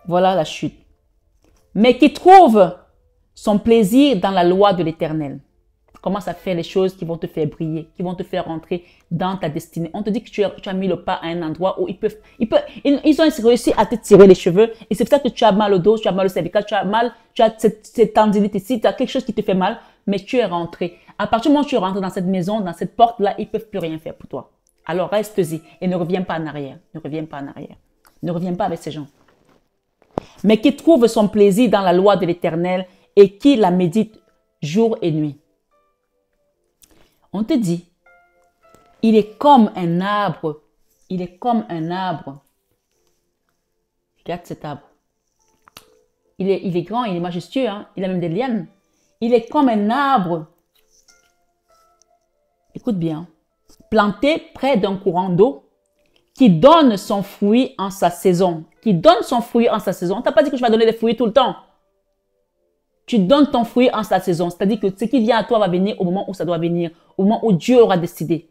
Voilà la chute. Mais qui trouve son plaisir dans la loi de l'Éternel. Commence à faire les choses qui vont te faire briller, qui vont te faire rentrer dans ta destinée. On te dit que tu as mis le pas à un endroit où ils ont réussi à te tirer les cheveux et c'est pour ça que tu as mal au dos, tu as mal au cervical, tu as cette tendinite ici, tu as quelque chose qui te fait mal, mais tu es rentré. À partir du moment où tu es rentré dans cette maison, dans cette porte-là, ils ne peuvent plus rien faire pour toi. Alors reste-y et ne reviens pas en arrière. Ne reviens pas en arrière. Ne reviens pas avec ces gens. Mais qui trouve son plaisir dans la loi de l'Éternel et qui la médite jour et nuit. On te dit, il est comme un arbre Regarde cet arbre. Il est grand, il est majestueux, hein? Il a même des lianes. Il est comme un arbre. Écoute bien. Planté près d'un courant d'eau qui donne son fruit en sa saison. Qui donne son fruit en sa saison. On t'a pas dit que tu vas donner des fruits tout le temps. Tu donnes ton fruit en sa saison. C'est-à-dire que ce qui vient à toi va venir au moment où ça doit venir. Au moment où Dieu aura décidé.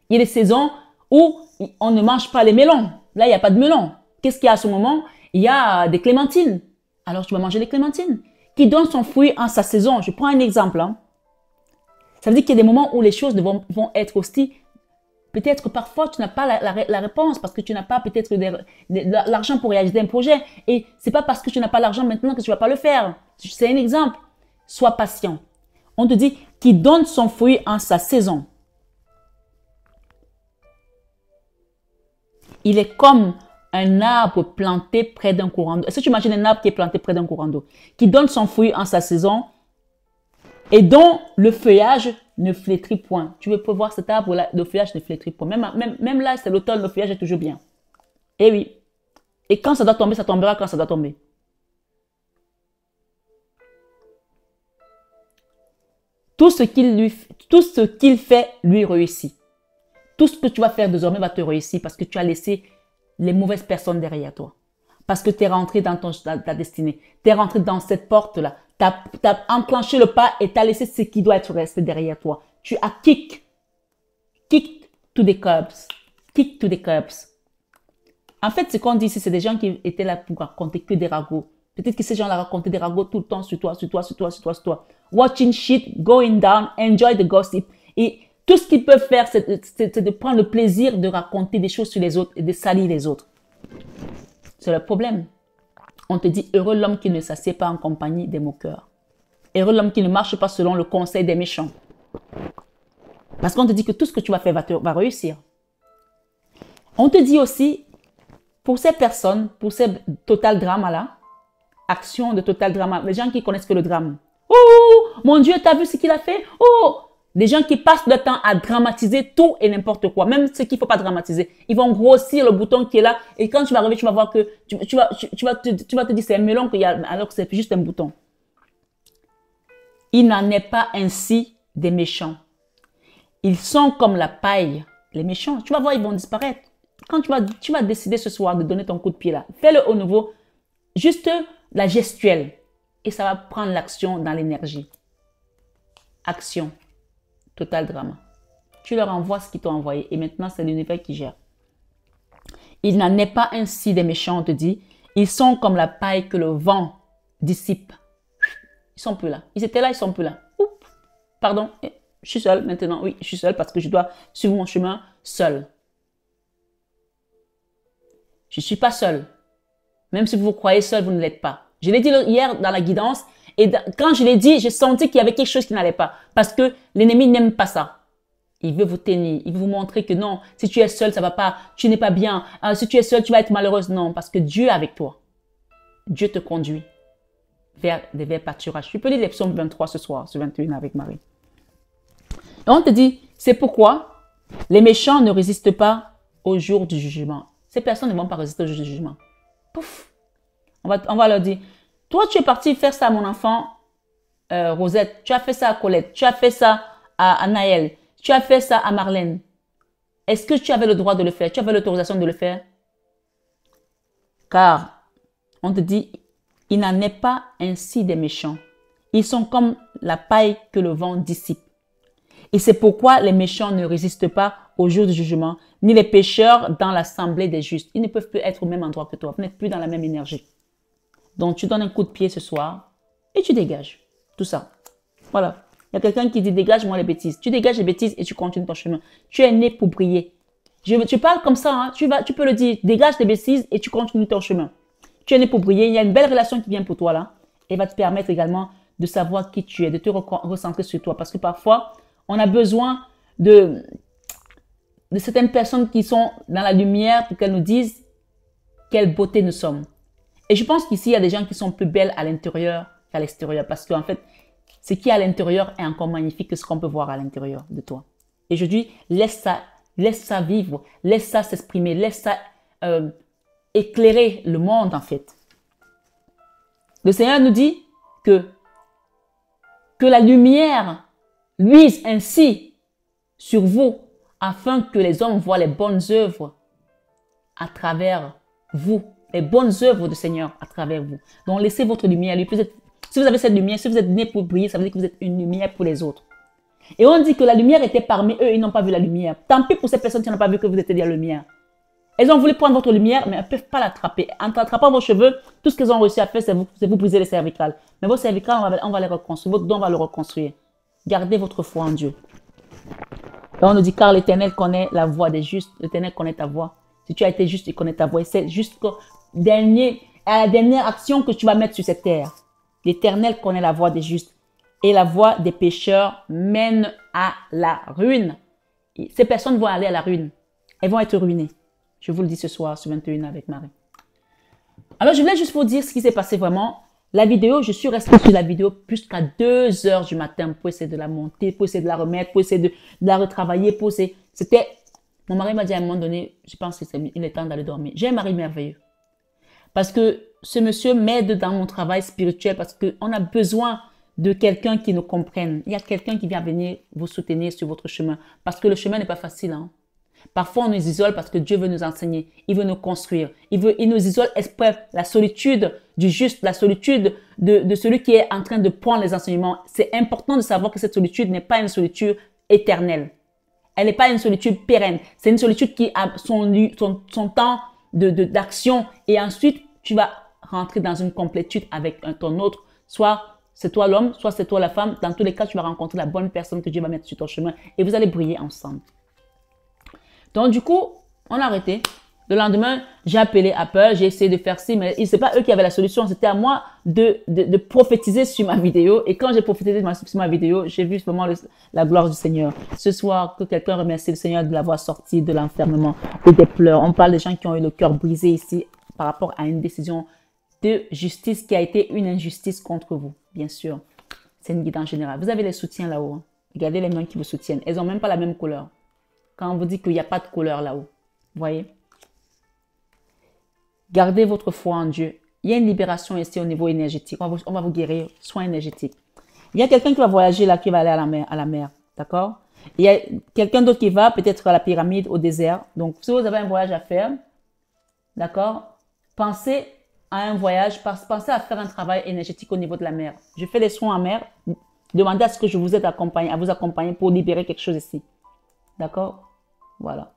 Il y a des saisons où on ne mange pas les melons. Là, il n'y a pas de melons. Qu'est-ce qu'il y a à ce moment? Il y a des clémentines. Alors, tu vas manger les clémentines. Qui donne son fruit en sa saison. Je prends un exemple. Hein. Ça veut dire qu'il y a des moments où les choses vont être aussi. Peut-être que parfois, tu n'as pas la réponse parce que tu n'as pas peut-être l'argent pour réaliser un projet. Et c'est pas parce que tu n'as pas l'argent maintenant que tu vas pas le faire. C'est un exemple. Sois patient. On te dit qui donne son fruit en sa saison. Il est comme un arbre planté près d'un courant d'eau. Est-ce que tu imagines un arbre qui est planté près d'un courant d'eau, qui donne son fruit en sa saison et dont le feuillage ne flétrit point. Tu veux voir cet arbre-là, le feuillage ne flétrit point. Même là, c'est l'automne, le feuillage est toujours bien. Eh oui. Et quand ça doit tomber, ça tombera quand ça doit tomber. Tout ce qu'il fait lui réussit. Tout ce que tu vas faire désormais va te réussir parce que tu as laissé les mauvaises personnes derrière toi. Parce que tu es rentré dans ta destinée. Tu es rentré dans cette porte-là. Tu as enclenché le pas et tu as laissé ce qui doit être resté derrière toi. Tu as kick to the curbs. Kick to the curbs. En fait, ce qu'on dit ici, c'est des gens qui étaient là pour raconter que des ragots. Peut-être que ces gens-là racontaient des ragots tout le temps sur toi, sur toi, sur toi, sur toi, sur toi. Watching shit, going down, enjoy the gossip. Et tout ce qu'ils peuvent faire, c'est de prendre le plaisir de raconter des choses sur les autres et de salir les autres. C'est le problème. On te dit, heureux l'homme qui ne s'assied pas en compagnie des moqueurs. Heureux l'homme qui ne marche pas selon le conseil des méchants. Parce qu'on te dit que tout ce que tu vas faire va réussir. On te dit aussi, pour ces personnes, pour ces total drama-là, action de total drama, les gens qui connaissent que le drame. Oh, mon Dieu, t'as vu ce qu'il a fait? Oh, des gens qui passent le temps à dramatiser tout et n'importe quoi, même ce qu'il ne faut pas dramatiser. Ils vont grossir le bouton qui est là et quand tu vas arriver, tu vas voir que tu vas te dire c'est un melon qu'il y a alors que c'est juste un bouton. Il n'en est pas ainsi des méchants. Ils sont comme la paille. Les méchants, tu vas voir, ils vont disparaître. Quand tu vas décider ce soir de donner ton coup de pied là, fais-le au nouveau, juste la gestuelle et ça va prendre l'action dans l'énergie. Action. Total drama. Tu leur envoies ce qu'ils t'ont envoyé et maintenant c'est l'univers qui gère. Il n'en est pas ainsi des méchants, on te dit. Ils sont comme la paille que le vent dissipe. Ils sont plus là. Ils étaient là, ils sont plus là. Oups. Pardon, je suis seule maintenant. Oui, je suis seule parce que je dois suivre mon chemin seule. Je ne suis pas seule. Même si vous vous croyez seule, vous ne l'êtes pas. Je l'ai dit hier dans la guidance. Et quand je l'ai dit, j'ai senti qu'il y avait quelque chose qui n'allait pas. Parce que l'ennemi n'aime pas ça. Il veut vous tenir. Il veut vous montrer que non, si tu es seul, ça va pas. Tu n'es pas bien. Si tu es seul, tu vas être malheureuse. Non, parce que Dieu est avec toi. Dieu te conduit vers des verts pâturages. Tu peux lire les psaumes 23 ce soir, ce 21 avec Marie. Et on te dit, c'est pourquoi les méchants ne résistent pas au jour du jugement. Ces personnes ne vont pas résister au jour du jugement. Pouf. On va leur dire, toi, tu es parti faire ça à mon enfant, Rosette. Tu as fait ça à Colette. Tu as fait ça à Naël. Tu as fait ça à Marlène. Est-ce que tu avais le droit de le faire? Tu avais l'autorisation de le faire? Car, on te dit, il n'en est pas ainsi des méchants. Ils sont comme la paille que le vent dissipe. Et c'est pourquoi les méchants ne résistent pas au jour du jugement, ni les pécheurs dans l'assemblée des justes. Ils ne peuvent plus être au même endroit que toi. Vous n'êtes plus dans la même énergie. Donc, tu donnes un coup de pied ce soir et tu dégages tout ça. Voilà. Il y a quelqu'un qui dit, dégage-moi les bêtises. Tu dégages les bêtises et tu continues ton chemin. Tu es né pour briller. Tu parles comme ça, hein. Tu peux le dire, dégage les bêtises et tu continues ton chemin. Tu es né pour briller. Il y a une belle relation qui vient pour toi là et va te permettre également de savoir qui tu es, de te recentrer sur toi. Parce que parfois, on a besoin de certaines personnes qui sont dans la lumière pour qu'elles nous disent quelle beauté nous sommes. Et je pense qu'ici, il y a des gens qui sont plus belles à l'intérieur qu'à l'extérieur. Parce qu'en fait, ce qui est à l'intérieur est encore magnifique que ce qu'on peut voir à l'intérieur de toi. Et je dis, laisse ça vivre, laisse ça s'exprimer, laisse ça éclairer le monde en fait. Le Seigneur nous dit que la lumière luise ainsi sur vous afin que les hommes voient les bonnes œuvres à travers vous, les bonnes œuvres du Seigneur à travers vous. Donc laissez votre lumière lui. Si vous avez cette lumière, si vous êtes né pour briller, ça veut dire que vous êtes une lumière pour les autres. Et on dit que la lumière était parmi eux, ils n'ont pas vu la lumière. Tant pis pour ces personnes qui n'ont pas vu que vous étiez la lumière. Elles ont voulu prendre votre lumière, mais elles ne peuvent pas l'attraper. En attrapant vos cheveux, tout ce qu'elles ont réussi à faire, c'est vous briser les cervicales. Mais vos cervicales, on va les reconstruire. Votre don va le reconstruire. Gardez votre foi en Dieu. Et on nous dit, car l'Éternel connaît la voie des justes. L'Éternel connaît ta voie. Si tu as été juste, il connaît ta voie. Et c'est jusqu'à la dernière action que tu vas mettre sur cette terre. L'Éternel connaît la voie des justes. Et la voie des pécheurs mène à la ruine. Et ces personnes vont aller à la ruine. Elles vont être ruinées. Je vous le dis ce soir sur 21 avec Marie. Alors, je voulais juste vous dire ce qui s'est passé vraiment. La vidéo, je suis restée sur la vidéo jusqu'à 2 heures du matin pour essayer de la monter, pour essayer de la remettre, pour essayer de la retravailler. C'était... Mon mari m'a dit à un moment donné, je pense qu'il est temps d'aller dormir. J'ai un mari merveilleux. Parce que ce monsieur m'aide dans mon travail spirituel parce qu'on a besoin de quelqu'un qui nous comprenne. Il y a quelqu'un qui vient venir vous soutenir sur votre chemin. Parce que le chemin n'est pas facile. Hein. Parfois, on nous isole parce que Dieu veut nous enseigner. Il veut nous construire. Il nous isole exprès. La solitude du juste, la solitude de celui qui est en train de prendre les enseignements. C'est important de savoir que cette solitude n'est pas une solitude éternelle. Elle n'est pas une solitude pérenne. C'est une solitude qui a son temps d'action. Et ensuite, tu vas rentrer dans une complétude avec ton autre. Soit c'est toi l'homme, soit c'est toi la femme. Dans tous les cas, tu vas rencontrer la bonne personne que Dieu va mettre sur ton chemin. Et vous allez briller ensemble. Donc, du coup, on a arrêté. Le lendemain, j'ai appelé Apple, j'ai essayé de faire ci, mais ce n'est pas eux qui avaient la solution. C'était à moi de prophétiser sur ma vidéo. Et quand j'ai prophétisé sur ma vidéo, j'ai vu vraiment la gloire du Seigneur. Ce soir, que quelqu'un remercie le Seigneur de l'avoir sorti de l'enfermement ou des pleurs. On parle des gens qui ont eu le cœur brisé ici par rapport à une décision de justice qui a été une injustice contre vous, bien sûr. C'est une guidance générale. Vous avez les soutiens là-haut. Hein. Regardez les mains qui vous soutiennent. Elles n'ont même pas la même couleur. Quand on vous dit qu'il n'y a pas de couleur là-haut. Vous voyez? Gardez votre foi en Dieu. Il y a une libération ici au niveau énergétique. On va vous guérir. Soins énergétiques. Il y a quelqu'un qui va voyager là, qui va aller à la mer. D'accord? Il y a quelqu'un d'autre qui va peut-être à la pyramide, au désert. Donc, si vous avez un voyage à faire, d'accord? Pensez à un voyage. Pensez à faire un travail énergétique au niveau de la mer. Je fais des soins en mer. Demandez à ce que je vous aide à vous accompagner pour libérer quelque chose ici. D'accord? Voilà.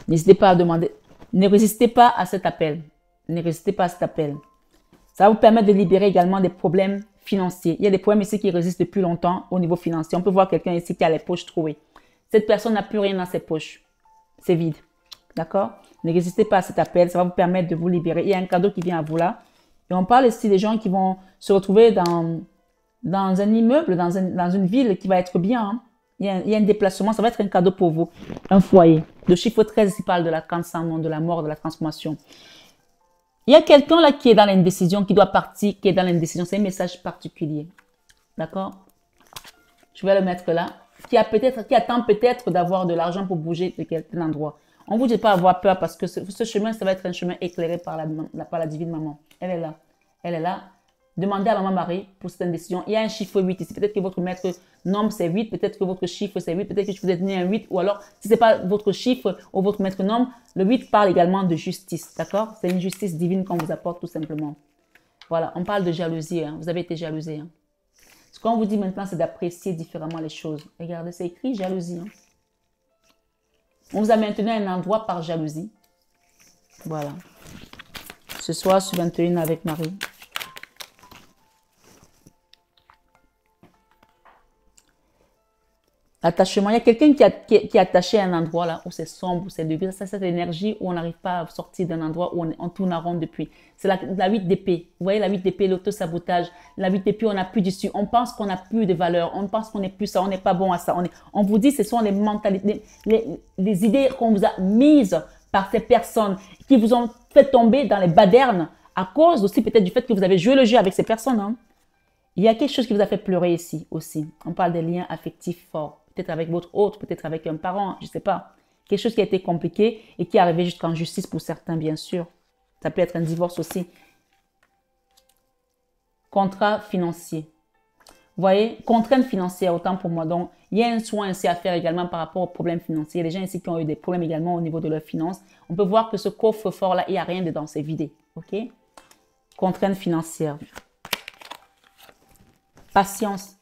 N'hésitez pas à demander. Ne résistez pas à cet appel. Ne résistez pas à cet appel. Ça va vous permettre de libérer également des problèmes financiers. Il y a des problèmes ici qui résistent depuis longtemps au niveau financier. On peut voir quelqu'un ici qui a les poches trouées. Cette personne n'a plus rien dans ses poches. C'est vide. D'accord? Ne résistez pas à cet appel. Ça va vous permettre de vous libérer. Il y a un cadeau qui vient à vous là. Et on parle ici des gens qui vont se retrouver dans un immeuble, dans une ville qui va être bien. Hein. Il y a un déplacement, ça va être un cadeau pour vous. Un foyer. Le chiffre 13 ici parle de la cancer, de la mort, de la transformation. Il y a quelqu'un là qui est dans l'indécision, qui doit partir, qui est dans l'indécision. C'est un message particulier. D'accord? Je vais le mettre là. Qui attend peut-être d'avoir de l'argent pour bouger de quelqu'un endroit. On ne vous dit pas avoir peur parce que ce chemin, ça va être un chemin éclairé par la divine maman. Elle est là. Elle est là. Demandez à maman Marie pour cette décision. Il y a un chiffre 8 ici. Peut-être que votre maître nombre c'est 8. Peut-être que votre chiffre c'est 8. Peut-être que vous êtes né un 8. Ou alors, si ce n'est pas votre chiffre ou votre maître nombre, le 8 parle également de justice. D'accord? C'est une justice divine qu'on vous apporte tout simplement. Voilà. On parle de jalousie. Hein. Vous avez été jalousé. Hein. Ce qu'on vous dit maintenant, c'est d'apprécier différemment les choses. Regardez, c'est écrit jalousie. Hein. On vous a maintenu à un endroit par jalousie. Voilà. Ce soir, sur 21 avec Marie. Attachement. Il y a quelqu'un qui est attaché à un endroit là où c'est sombre, où c'est de cette énergie où on n'arrive pas à sortir d'un endroit où on tourne en rond depuis. C'est la 8 d'épée. Vous voyez la 8 d'épée, l'auto-sabotage. La 8 d'épée, on n'a plus d'issue. On pense qu'on n'a plus de valeur. On pense qu'on n'est plus ça. On n'est pas bon à ça. On vous dit ce sont les mentalités, les idées qu'on vous a mises par ces personnes qui vous ont fait tomber dans les badernes à cause aussi peut-être du fait que vous avez joué le jeu avec ces personnes. Hein. Il y a quelque chose qui vous a fait pleurer ici aussi. On parle des liens affectifs forts. Peut-être avec votre autre, peut-être avec un parent, je ne sais pas. Quelque chose qui a été compliqué et qui est arrivé jusqu'en justice pour certains, bien sûr. Ça peut être un divorce aussi. Contrat financier. Vous voyez, contrainte financière, autant pour moi. Donc, il y a un soin ici à faire également par rapport aux problèmes financiers. Les gens ici qui ont eu des problèmes également au niveau de leurs finances, on peut voir que ce coffre-fort-là, il n'y a rien dedans, c'est vidé. OK? Contrainte financière. Patience.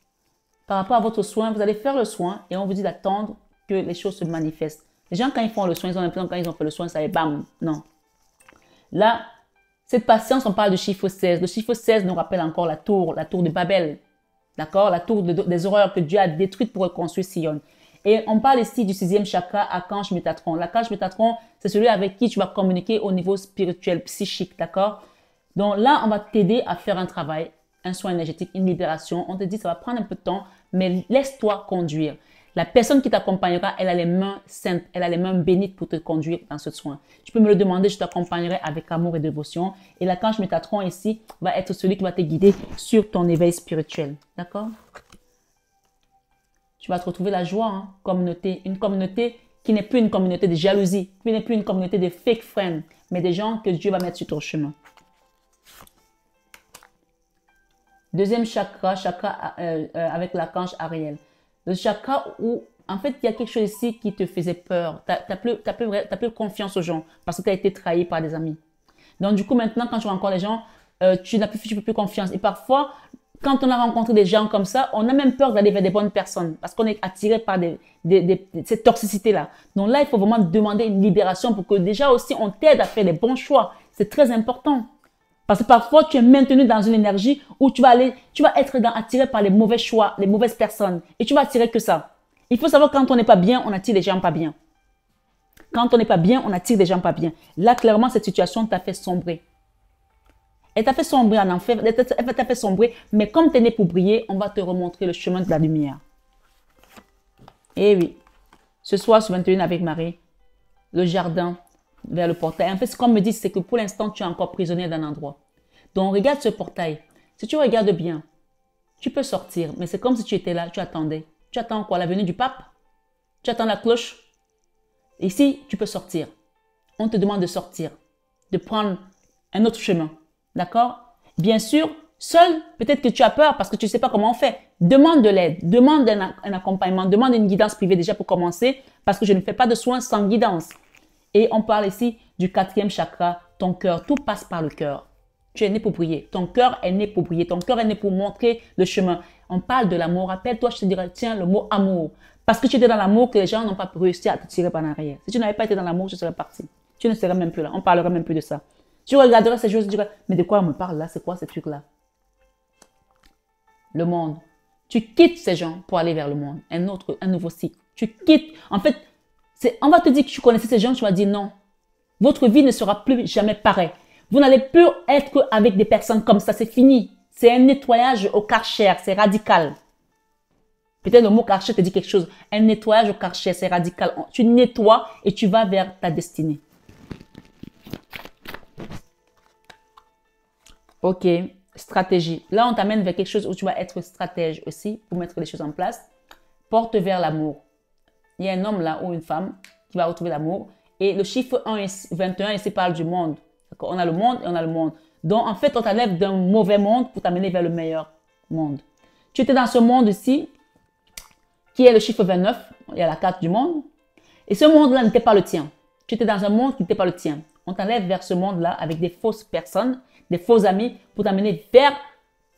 Par rapport à votre soin, vous allez faire le soin et on vous dit d'attendre que les choses se manifestent. Les gens, quand ils font le soin, ils ont l'impression que quand ils ont fait le soin, ça est bam. Non. Là, cette patience, on parle du chiffre 16. Le chiffre 16 nous rappelle encore la tour de Babel. D'accord? La tour des horreurs que Dieu a détruites pour reconstruire Sion. Et on parle ici du 6e chakra, Archange Métatron. L'archange Métatron, c'est celui avec qui tu vas communiquer au niveau spirituel, psychique. D'accord? Donc là, on va t'aider à faire un travail, un soin énergétique, une libération. On te dit, ça va prendre un peu de temps, mais laisse-toi conduire. La personne qui t'accompagnera, elle a les mains saintes, elle a les mains bénites pour te conduire dans ce soin. Tu peux me le demander, je t'accompagnerai avec amour et dévotion. Et l'archange Métatron ici va être celui qui va te guider sur ton éveil spirituel. D'accord? Tu vas te retrouver la joie, hein? Communauté. Une communauté qui n'est plus une communauté de jalousie, qui n'est plus une communauté de fake friends, mais des gens que Dieu va mettre sur ton chemin. Deuxième chakra, avec l'archange Ariel. Le chakra où, en fait, il y a quelque chose ici qui te faisait peur. Tu n'as plus confiance aux gens parce que tu as été trahi par des amis. Donc, du coup, maintenant, quand tu rencontres les gens, tu peux plus confiance. Et parfois, quand on a rencontré des gens comme ça, on a même peur d'aller vers des bonnes personnes parce qu'on est attiré par cette toxicité-là. Donc là, il faut vraiment demander une libération pour que déjà aussi, on t'aide à faire les bons choix. C'est très important. Parce que parfois, tu es maintenu dans une énergie où tu vas être attiré par les mauvais choix, les mauvaises personnes. Et tu vas attirer que ça. Il faut savoir quand on n'est pas bien, on attire des gens pas bien. Quand on n'est pas bien, on attire des gens pas bien. Là, clairement, cette situation t'a fait sombrer. Elle t'a fait sombrer en enfer, elle t'a fait sombrer. Mais comme tu es né pour briller, on va te remontrer le chemin de la lumière. Et oui, ce soir sur 21 avec Marie, le jardin vers le portail. En fait, ce qu'on me dit, c'est que pour l'instant, tu es encore prisonnier d'un endroit. Donc, regarde ce portail. Si tu regardes bien, tu peux sortir. Mais c'est comme si tu étais là, tu attendais. Tu attends quoi? La venue du pape? Tu attends la cloche? Ici, tu peux sortir. On te demande de sortir, de prendre un autre chemin. D'accord? Bien sûr, seul, peut-être que tu as peur parce que tu ne sais pas comment on fait. Demande de l'aide, demande un accompagnement, demande une guidance privée déjà pour commencer parce que je ne fais pas de soins sans guidance. Et on parle ici du 4e chakra, ton cœur. Tout passe par le cœur. Tu es né pour briller. Ton cœur est né pour briller. Ton cœur est né pour montrer le chemin. On parle de l'amour. Rappelle-toi, je te dirais, tiens, le mot amour. Parce que tu étais dans l'amour que les gens n'ont pas réussi à te tirer par l'arrière. Si tu n'avais pas été dans l'amour, tu serais parti. Tu ne serais même plus là. On parlerait même plus de ça. Tu regarderais ces choses et tu dirais, mais de quoi on me parle là? C'est quoi ces trucs-là? Le monde. Tu quittes ces gens pour aller vers le monde. Un nouveau cycle. Tu quittes. En fait, on va te dire que tu connaissais ces gens, tu vas dire non. Votre vie ne sera plus jamais pareille. Vous n'allez plus être avec des personnes comme ça, c'est fini. C'est un nettoyage au Karcher, c'est radical. Peut-être le mot Karcher te dit quelque chose. Un nettoyage au Karcher, c'est radical. Tu nettoies et tu vas vers ta destinée. Ok, stratégie. Là, on t'amène vers quelque chose où tu vas être stratège aussi pour mettre les choses en place. Porte vers l'amour. Il y a un homme là ou une femme qui va retrouver l'amour. Et le chiffre 21 ici parle du monde. On a le monde et on a le monde. Donc, en fait, on t'enlève d'un mauvais monde pour t'amener vers le meilleur monde. Tu étais dans ce monde ici, qui est le chiffre 29. Il y a la carte du monde. Et ce monde-là n'était pas le tien. Tu étais dans un monde qui n'était pas le tien. On t'enlève vers ce monde-là avec des fausses personnes, des faux amis pour t'amener vers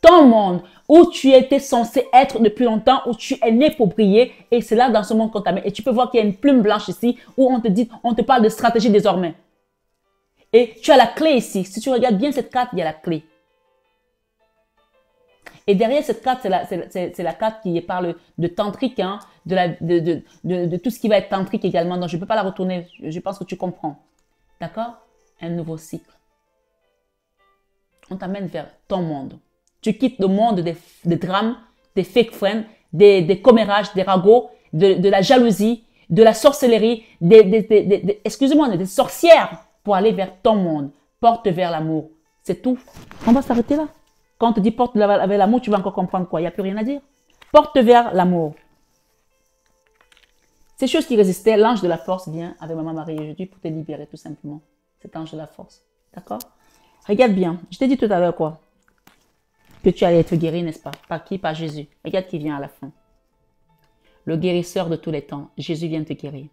ton monde où tu étais censé être depuis longtemps, où tu es né pour briller. Et c'est là dans ce monde qu'on t'amène. Et tu peux voir qu'il y a une plume blanche ici où on te parle de stratégie désormais. Et tu as la clé ici. Si tu regardes bien cette carte, il y a la clé. Et derrière cette carte, c'est la carte qui parle de tantrique, hein, de tout ce qui va être tantrique également. Donc, je ne peux pas la retourner. Je pense que tu comprends. D'accord? Un nouveau cycle. On t'amène vers ton monde. Tu quittes le monde des drames, des fake friends, des commérages, des ragots, de la jalousie, de la sorcellerie, excusez-moi, des sorcières pour aller vers ton monde. Porte vers l'amour. C'est tout. On va s'arrêter là. Quand on te dit porte vers l'amour, tu vas encore comprendre quoi? Il n'y a plus rien à dire. Porte vers l'amour. Ces choses qui résistaient, l'ange de la force vient avec Maman Marie aujourd'hui pour te libérer tout simplement. Cet ange de la force. D'accord? Regarde bien. Je t'ai dit tout à l'heure quoi? Que tu allais être guéri, n'est-ce pas? Par qui? Par Jésus. Regarde qui vient à la fin. Le guérisseur de tous les temps. Jésus vient te guérir.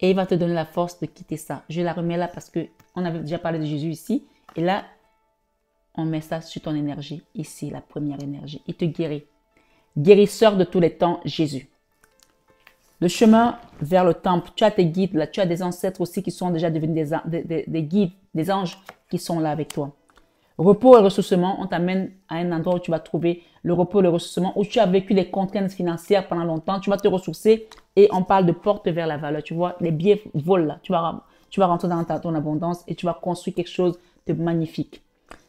Et il va te donner la force de quitter ça. Je la remets là parce qu'on avait déjà parlé de Jésus ici. Et là, on met ça sur ton énergie. Ici, la première énergie. Il te guérit. Guérisseur de tous les temps, Jésus. Le chemin vers le temple. Tu as tes guides là. Tu as des ancêtres aussi qui sont déjà devenus des guides, des anges qui sont là avec toi. Repos et ressourcement, on t'amène à un endroit où tu vas trouver le repos et le ressourcement, où tu as vécu les contraintes financières pendant longtemps. Tu vas te ressourcer et on parle de porte vers la valeur. Tu vois, les billets volent là. Tu vas rentrer dans ton abondance et tu vas construire quelque chose de magnifique.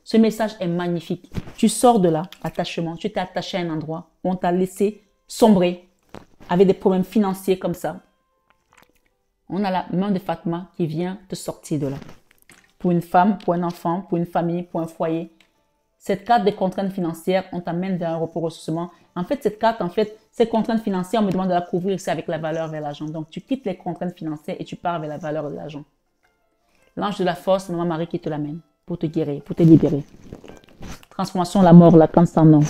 Ce message est magnifique. Tu sors de là, attachement. Tu t'es attaché à un endroit où on t'a laissé sombrer avec des problèmes financiers comme ça. On a la main de Fatma qui vient te sortir de là. Pour une femme, pour un enfant, pour une famille, pour un foyer. Cette carte des contraintes financières, on t'amène vers un repos ressourcement. En fait, cette carte, ces contraintes financières, on me demande de la couvrir aussi avec la valeur vers l'argent. Donc, tu quittes les contraintes financières et tu pars vers la valeur de l'argent. L'ange de la force, Maman Marie qui te l'amène pour te guérir, pour te libérer. Transformation, la mort, la cancer, non.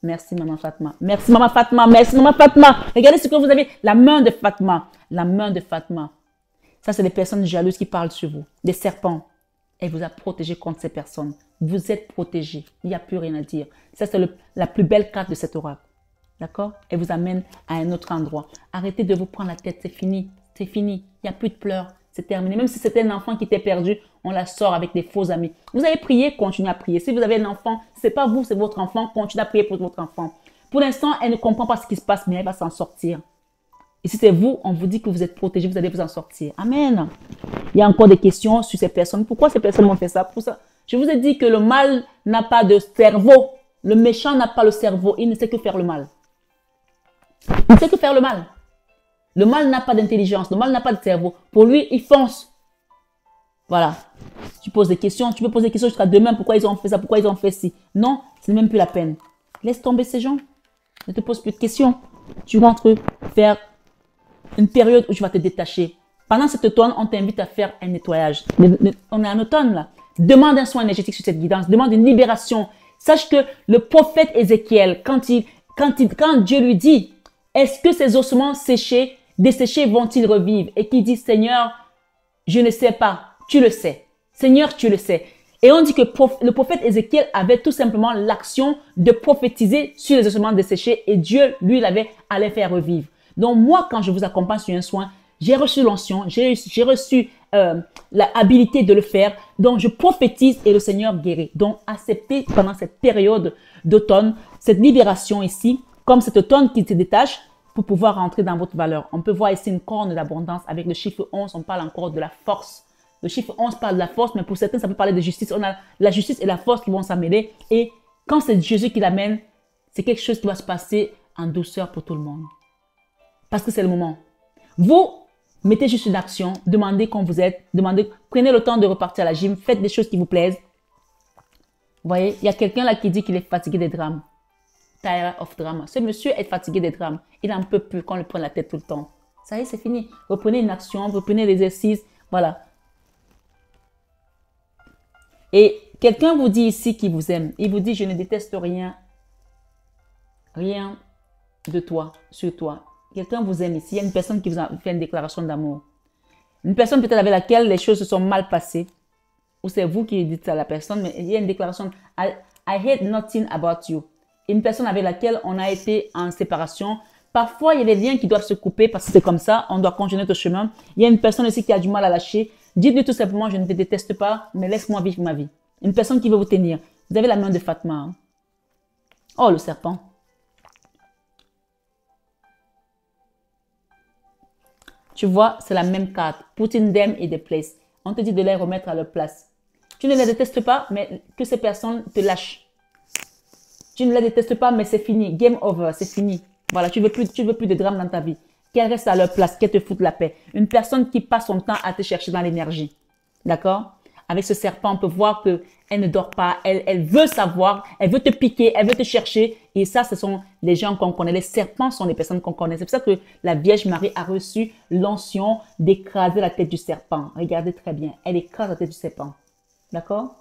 Merci, Maman Fatma. Merci, Maman Fatma. Merci, Maman Fatma. Regardez ce que vous avez. La main de Fatma. La main de Fatma. Ça, c'est des personnes jalouses qui parlent sur vous. Des serpents. Elle vous a protégé contre ces personnes. Vous êtes protégé. Il n'y a plus rien à dire. Ça, c'est la plus belle carte de cet oracle. D'accord? Elle vous amène à un autre endroit. Arrêtez de vous prendre la tête. C'est fini. C'est fini. Il n'y a plus de pleurs. C'est terminé. Même si c'était un enfant qui était perdu, on la sort avec des faux amis. Vous avez prié, continuez à prier. Si vous avez un enfant, ce n'est pas vous, c'est votre enfant. Continuez à prier pour votre enfant. Pour l'instant, elle ne comprend pas ce qui se passe, mais elle va s'en sortir. Et si c'est vous, on vous dit que vous êtes protégé, vous allez vous en sortir. Amen. Il y a encore des questions sur ces personnes. Pourquoi ces personnes ont fait ça? Pour ça, je vous ai dit que le mal n'a pas de cerveau. Le méchant n'a pas le cerveau. Il ne sait que faire le mal. Il ne sait que faire le mal. Le mal n'a pas d'intelligence. Le mal n'a pas de cerveau. Pour lui, il fonce. Voilà. Tu poses des questions. Tu peux poser des questions jusqu'à demain. Pourquoi ils ont fait ça? Pourquoi ils ont fait ci? Non, ce n'est même plus la peine. Laisse tomber ces gens. Ne te pose plus de questions. Tu rentres vers une période où tu vas te détacher. Pendant cet automne, on t'invite à faire un nettoyage. On est en automne là. Demande un soin énergétique sur cette guidance. Demande une libération. Sache que le prophète Ézéchiel, quand Dieu lui dit, est-ce que ces ossements séchés, desséchés vont-ils revivre? Et qui dit, Seigneur, je ne sais pas. Tu le sais. Seigneur, tu le sais. Et on dit que le prophète Ézéchiel avait tout simplement l'action de prophétiser sur les ossements desséchés et Dieu, lui, allait faire revivre. Donc moi, quand je vous accompagne sur un soin, j'ai reçu l'onction, j'ai reçu l'habilité de le faire. Donc je prophétise et le Seigneur guérit. Donc acceptez pendant cette période d'automne, cette libération ici, comme cet automne qui se détache pour pouvoir rentrer dans votre valeur. On peut voir ici une corne d'abondance avec le chiffre 11, on parle encore de la force. Le chiffre 11 parle de la force, mais pour certains, ça peut parler de justice. On a la justice et la force qui vont s'amêler. Et quand c'est Jésus qui l'amène, c'est quelque chose qui va se passer en douceur pour tout le monde. Parce que c'est le moment. Vous mettez juste une action, demandez quand vous êtes, prenez le temps de repartir à la gym, faites des choses qui vous plaisent. Vous voyez, il y a quelqu'un là qui dit qu'il est fatigué des drames. Tired of drama. Ce monsieur est fatigué des drames. Il n'en peut plus qu'on le prenne la tête tout le temps. Ça y est, c'est fini. Reprenez une action, reprenez l'exercice. Voilà. Et quelqu'un vous dit ici qu'il vous aime. Il vous dit, je ne déteste rien. Rien de toi, sur toi. Quelqu'un vous aime ici. Il y a une personne qui vous a fait une déclaration d'amour. Une personne peut-être avec laquelle les choses se sont mal passées. Ou c'est vous qui dites ça à la personne, mais il y a une déclaration. I hate nothing about you. Une personne avec laquelle on a été en séparation. Parfois, il y a des liens qui doivent se couper parce que c'est comme ça. On doit continuer notre chemin. Il y a une personne aussi qui a du mal à lâcher. Dites-lui tout simplement, je ne te déteste pas, mais laisse-moi vivre ma vie. Une personne qui veut vous tenir. Vous avez la main de Fatma. Hein? Oh, le serpent. Tu vois, c'est la même carte. Putting them in the place. On te dit de les remettre à leur place. Tu ne les détestes pas, mais que ces personnes te lâchent. Tu ne les détestes pas, mais c'est fini. Game over, c'est fini. Voilà, tu veux plus de drame dans ta vie. Qu'elles restent à leur place, qu'elles te foutent la paix. Une personne qui passe son temps à te chercher dans l'énergie. D'accord? Avec ce serpent, on peut voir que Elle ne dort pas, elle veut savoir, elle veut te piquer, elle veut te chercher. Et ça, ce sont les gens qu'on connaît. Les serpents sont les personnes qu'on connaît. C'est pour ça que la Vierge Marie a reçu l'onction d'écraser la tête du serpent. Regardez très bien, elle écrase la tête du serpent. D'accord?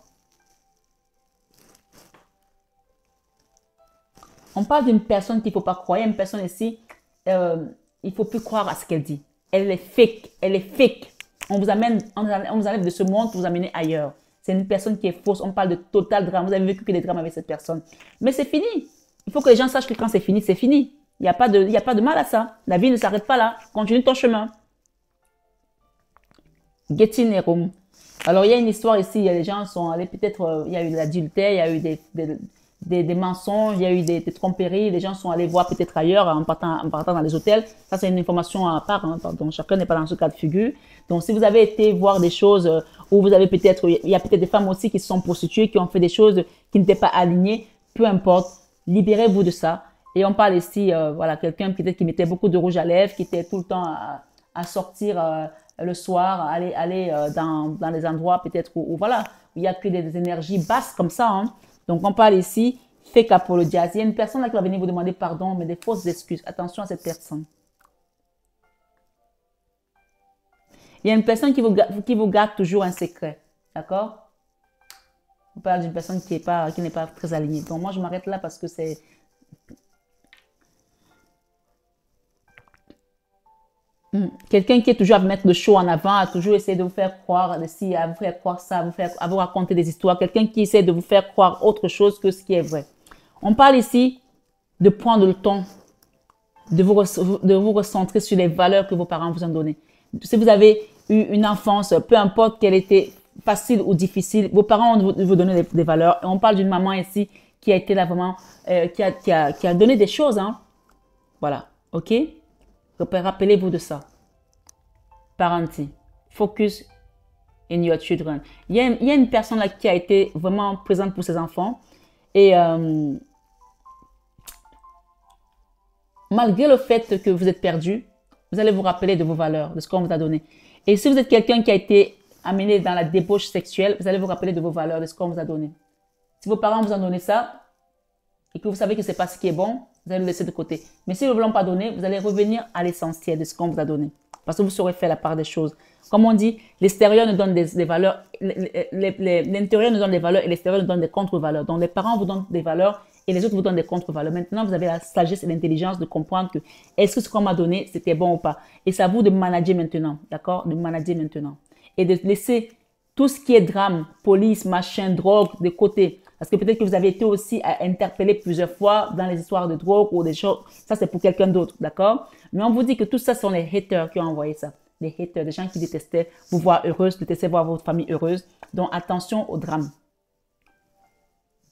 On parle d'une personne qu'il ne faut pas croire. Il y a une personne ici, il ne faut plus croire à ce qu'elle dit. Elle est fake, elle est fake. On vous enlève de ce monde pour vous amener ailleurs. C'est une personne qui est fausse. On parle de total drame. Vous avez vécu que des drames avec cette personne. Mais c'est fini. Il faut que les gens sachent que quand c'est fini, c'est fini. Il n'y a pas de mal à ça. La vie ne s'arrête pas là. Continue ton chemin. Getting a room. Alors, il y a une histoire ici. Les gens sont allés peut-être, il y a eu de l'adultère, il y a eu des mensonges, il y a eu des tromperies. Les gens sont allés voir peut-être ailleurs en partant dans les hôtels. Ça, c'est une information à part. Hein, donc, chacun n'est pas dans ce cas de figure. Donc, si vous avez été voir des choses où vous avez peut-être, il y a peut-être des femmes aussi qui se sont prostituées, qui ont fait des choses qui n'étaient pas alignées, peu importe, libérez-vous de ça. Et on parle ici, voilà, quelqu'un peut-être qui mettait beaucoup de rouge à lèvres, qui était tout le temps à sortir le soir, aller dans les endroits peut-être où voilà, où il n'y a que des énergies basses comme ça. Hein. Donc, on parle ici, fake apologize. Il y a une personne là qui va venir vous demander pardon, mais des fausses excuses. Attention à cette personne. Il y a une personne qui vous garde toujours un secret. D'accord? On parle d'une personne qui n'est pas très alignée. Donc, moi, je m'arrête là parce que c'est... Quelqu'un qui est toujours à mettre le show en avant, à toujours essayer de vous faire croire ci, à vous faire croire ça, à vous raconter des histoires. Quelqu'un qui essaie de vous faire croire autre chose que ce qui est vrai. On parle ici de prendre le temps de vous recentrer sur les valeurs que vos parents vous ont données. Si vous avez eu une enfance, peu importe qu'elle était facile ou difficile, vos parents ont vous donné des valeurs. Et on parle d'une maman ici qui a été là vraiment, qui a donné des choses. Hein. Voilà, ok? Rappelez-vous de ça. Parenting. Focus in your children. Il y a une personne là qui a été vraiment présente pour ses enfants. Et malgré le fait que vous êtes perdu, vous allez vous rappeler de vos valeurs, de ce qu'on vous a donné. Et si vous êtes quelqu'un qui a été amené dans la débauche sexuelle, vous allez vous rappeler de vos valeurs, de ce qu'on vous a donné. Si vos parents vous ont donné ça, et que vous savez que ce n'est pas ce qui est bon, vous allez le laisser de côté. Mais si ils ne vous l'ont pas donné, vous allez revenir à l'essentiel de ce qu'on vous a donné. Parce que vous saurez faire la part des choses. Comme on dit, l'extérieur nous donne des valeurs, l'intérieur nous donne des valeurs et l'extérieur nous donne des contre-valeurs. Donc les parents vous donnent des valeurs et les autres vous donnent des contre-valeurs. Maintenant, vous avez la sagesse et l'intelligence de comprendre que est-ce que ce qu'on m'a donné, c'était bon ou pas. Et c'est à vous de manager maintenant, d'accord? De manager maintenant. Et de laisser tout ce qui est drame, police, machin, drogue, de côté. Parce que peut-être que vous avez été aussi interpellé plusieurs fois dans les histoires de drogue ou des choses. Ça, c'est pour quelqu'un d'autre, d'accord? Mais on vous dit que tout ça sont les haters qui ont envoyé ça. Les haters, des gens qui détestaient vous voir heureuse, détestaient voir votre famille heureuse. Donc, attention au drame.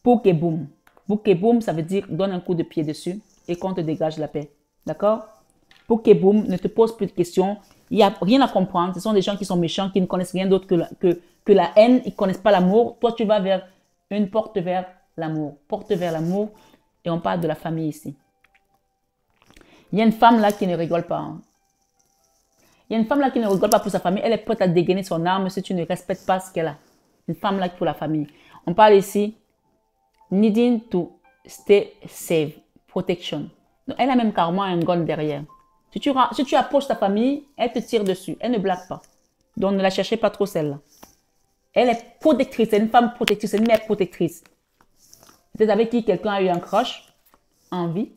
Bouk et boum. Bouk et boum, ça veut dire donne un coup de pied dessus et qu'on te dégage la paix. D'accord? Bouk et boum, ne te pose plus de questions. Il n'y a rien à comprendre. Ce sont des gens qui sont méchants, qui ne connaissent rien d'autre que la haine. Ils ne connaissent pas l'amour. Toi, tu vas vers une porte vers l'amour. Porte vers l'amour. Et on parle de la famille ici. Il y a une femme là qui ne rigole pas. Hein. Il y a une femme là qui ne rigole pas pour sa famille. Elle est prête à dégainer son arme si tu ne respectes pas ce qu'elle a. Une femme là pour la famille. On parle ici needing to stay safe. Protection. Donc, elle a même carrément un gun derrière. Si tu approches ta famille, elle te tire dessus. Elle ne blague pas. Donc ne la cherchez pas trop celle-là. Elle est protectrice. C'est une femme protectrice. C'est une mère protectrice. Peut-être avec qui quelqu'un a eu un crush en vie.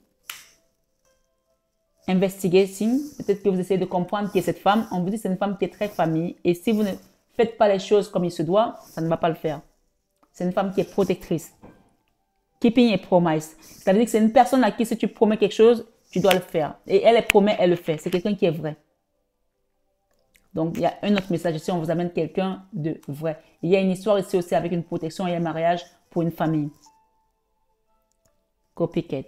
Investigating. Peut-être que vous essayez de comprendre qui est cette femme. On vous dit que c'est une femme qui est très famille. Et si vous ne faites pas les choses comme il se doit, ça ne va pas le faire. C'est une femme qui est protectrice. Keeping a promise. Ça veut dire que c'est une personne à qui si tu promets quelque chose, tu dois le faire. Et elle promet, elle le fait. C'est quelqu'un qui est vrai. Donc, il y a un autre message ici. On vous amène quelqu'un de vrai. Il y a une histoire ici aussi avec une protection et un mariage pour une famille. Copycat.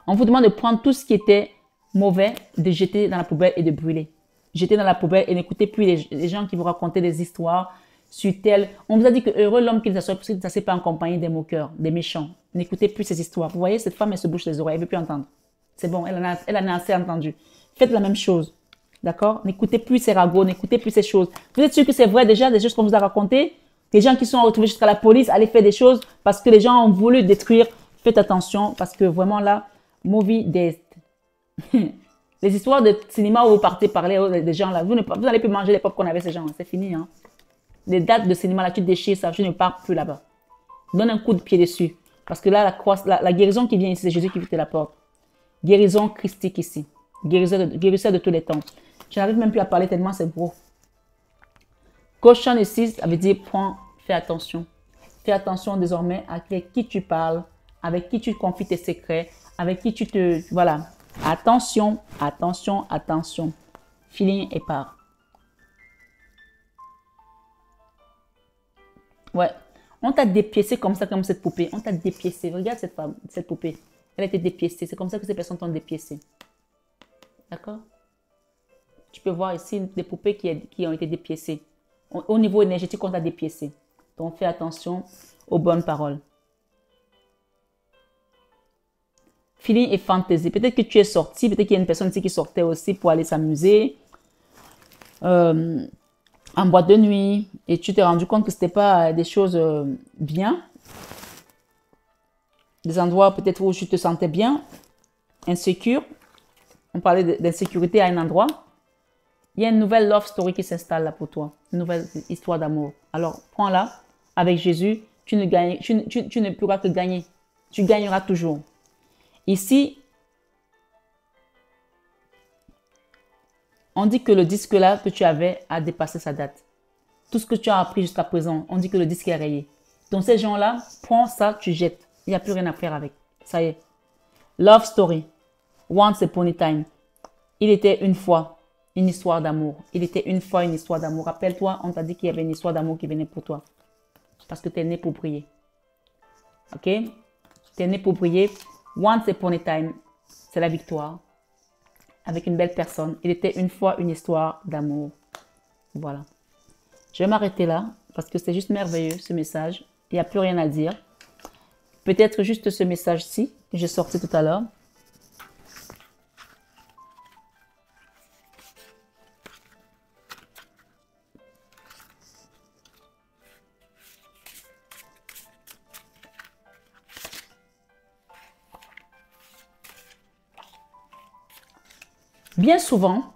On vous demande de prendre tout ce qui était mauvais, de jeter dans la poubelle et de brûler. Jeter dans la poubelle et n'écoutez plus les gens qui vous racontent des histoires sur tel. On vous a dit que heureux l'homme qui ne s'assied pas en compagnie des moqueurs, des méchants. N'écoutez plus ces histoires. Vous voyez, cette femme, elle se bouche les oreilles. Elle ne veut plus entendre. C'est bon, elle en a assez entendu. Faites la même chose. D'accord? N'écoutez plus ces ragots, n'écoutez plus ces choses. Vous êtes sûr que c'est vrai déjà, des choses qu'on vous a racontées? des gens qui sont retrouvés jusqu'à la police, aller faire des choses parce que les gens ont voulu détruire. Faites attention parce que vraiment là, movie des... Les histoires de cinéma où vous partez parler des gens là, vous n'allez plus manger les pop qu'on avait ces gens, c'est fini. Hein. Les dates de cinéma là, tu déchires ça, je ne pars plus là-bas. Donne un coup de pied dessus. Parce que là, la guérison qui vient ici, c'est Jésus qui te la porte. Guérison christique ici. Guérisseur de tous les temps. Je n'arrive même plus à parler tellement c'est gros. Caution ici, ça veut dire fais attention. Fais attention désormais avec qui tu parles, avec qui tu confies tes secrets, avec qui tu te... Voilà. Attention, attention, attention. Feeling et part. Ouais. On t'a dépiécé comme ça, comme cette poupée. On t'a dépiécé. Regarde cette femme, cette poupée. Elle a été dépiécée. C'est comme ça que ces personnes t'ont dépiécé. D'accord? Tu peux voir ici des poupées qui ont été dépiécées. Au niveau énergétique, on t'a dépiécé. Donc, fais attention aux bonnes paroles. Feeling et fantaisie. Peut-être que tu es sorti. Peut-être qu'il y a une personne ici qui sortait aussi pour aller s'amuser. En boîte de nuit et tu t'es rendu compte que ce n'était pas des choses bien, des endroits peut-être où tu te sentais bien, insécure, on parlait d'insécurité à un endroit, il y a une nouvelle love story qui s'installe là pour toi, une nouvelle histoire d'amour. Alors prends-la, avec Jésus, tu ne pourras que gagner, tu gagneras toujours. Ici, on dit que le disque là que tu avais a dépassé sa date. Tout ce que tu as appris jusqu'à présent, on dit que le disque est rayé. Donc ces gens-là, prends ça, tu jettes. Il n'y a plus rien à faire avec. Ça y est. Love story. Once upon a time. Il était une fois une histoire d'amour. Il était une fois une histoire d'amour. Rappelle-toi, on t'a dit qu'il y avait une histoire d'amour qui venait pour toi. Parce que tu es né pour briller. Ok? Tu es né pour briller. Once upon a time, c'est la victoire. Avec une belle personne. Il était une fois une histoire d'amour. Voilà. Je vais m'arrêter là parce que c'est juste merveilleux ce message. Il n'y a plus rien à dire. Peut-être juste ce message-ci que j'ai sorti tout à l'heure. Bien souvent,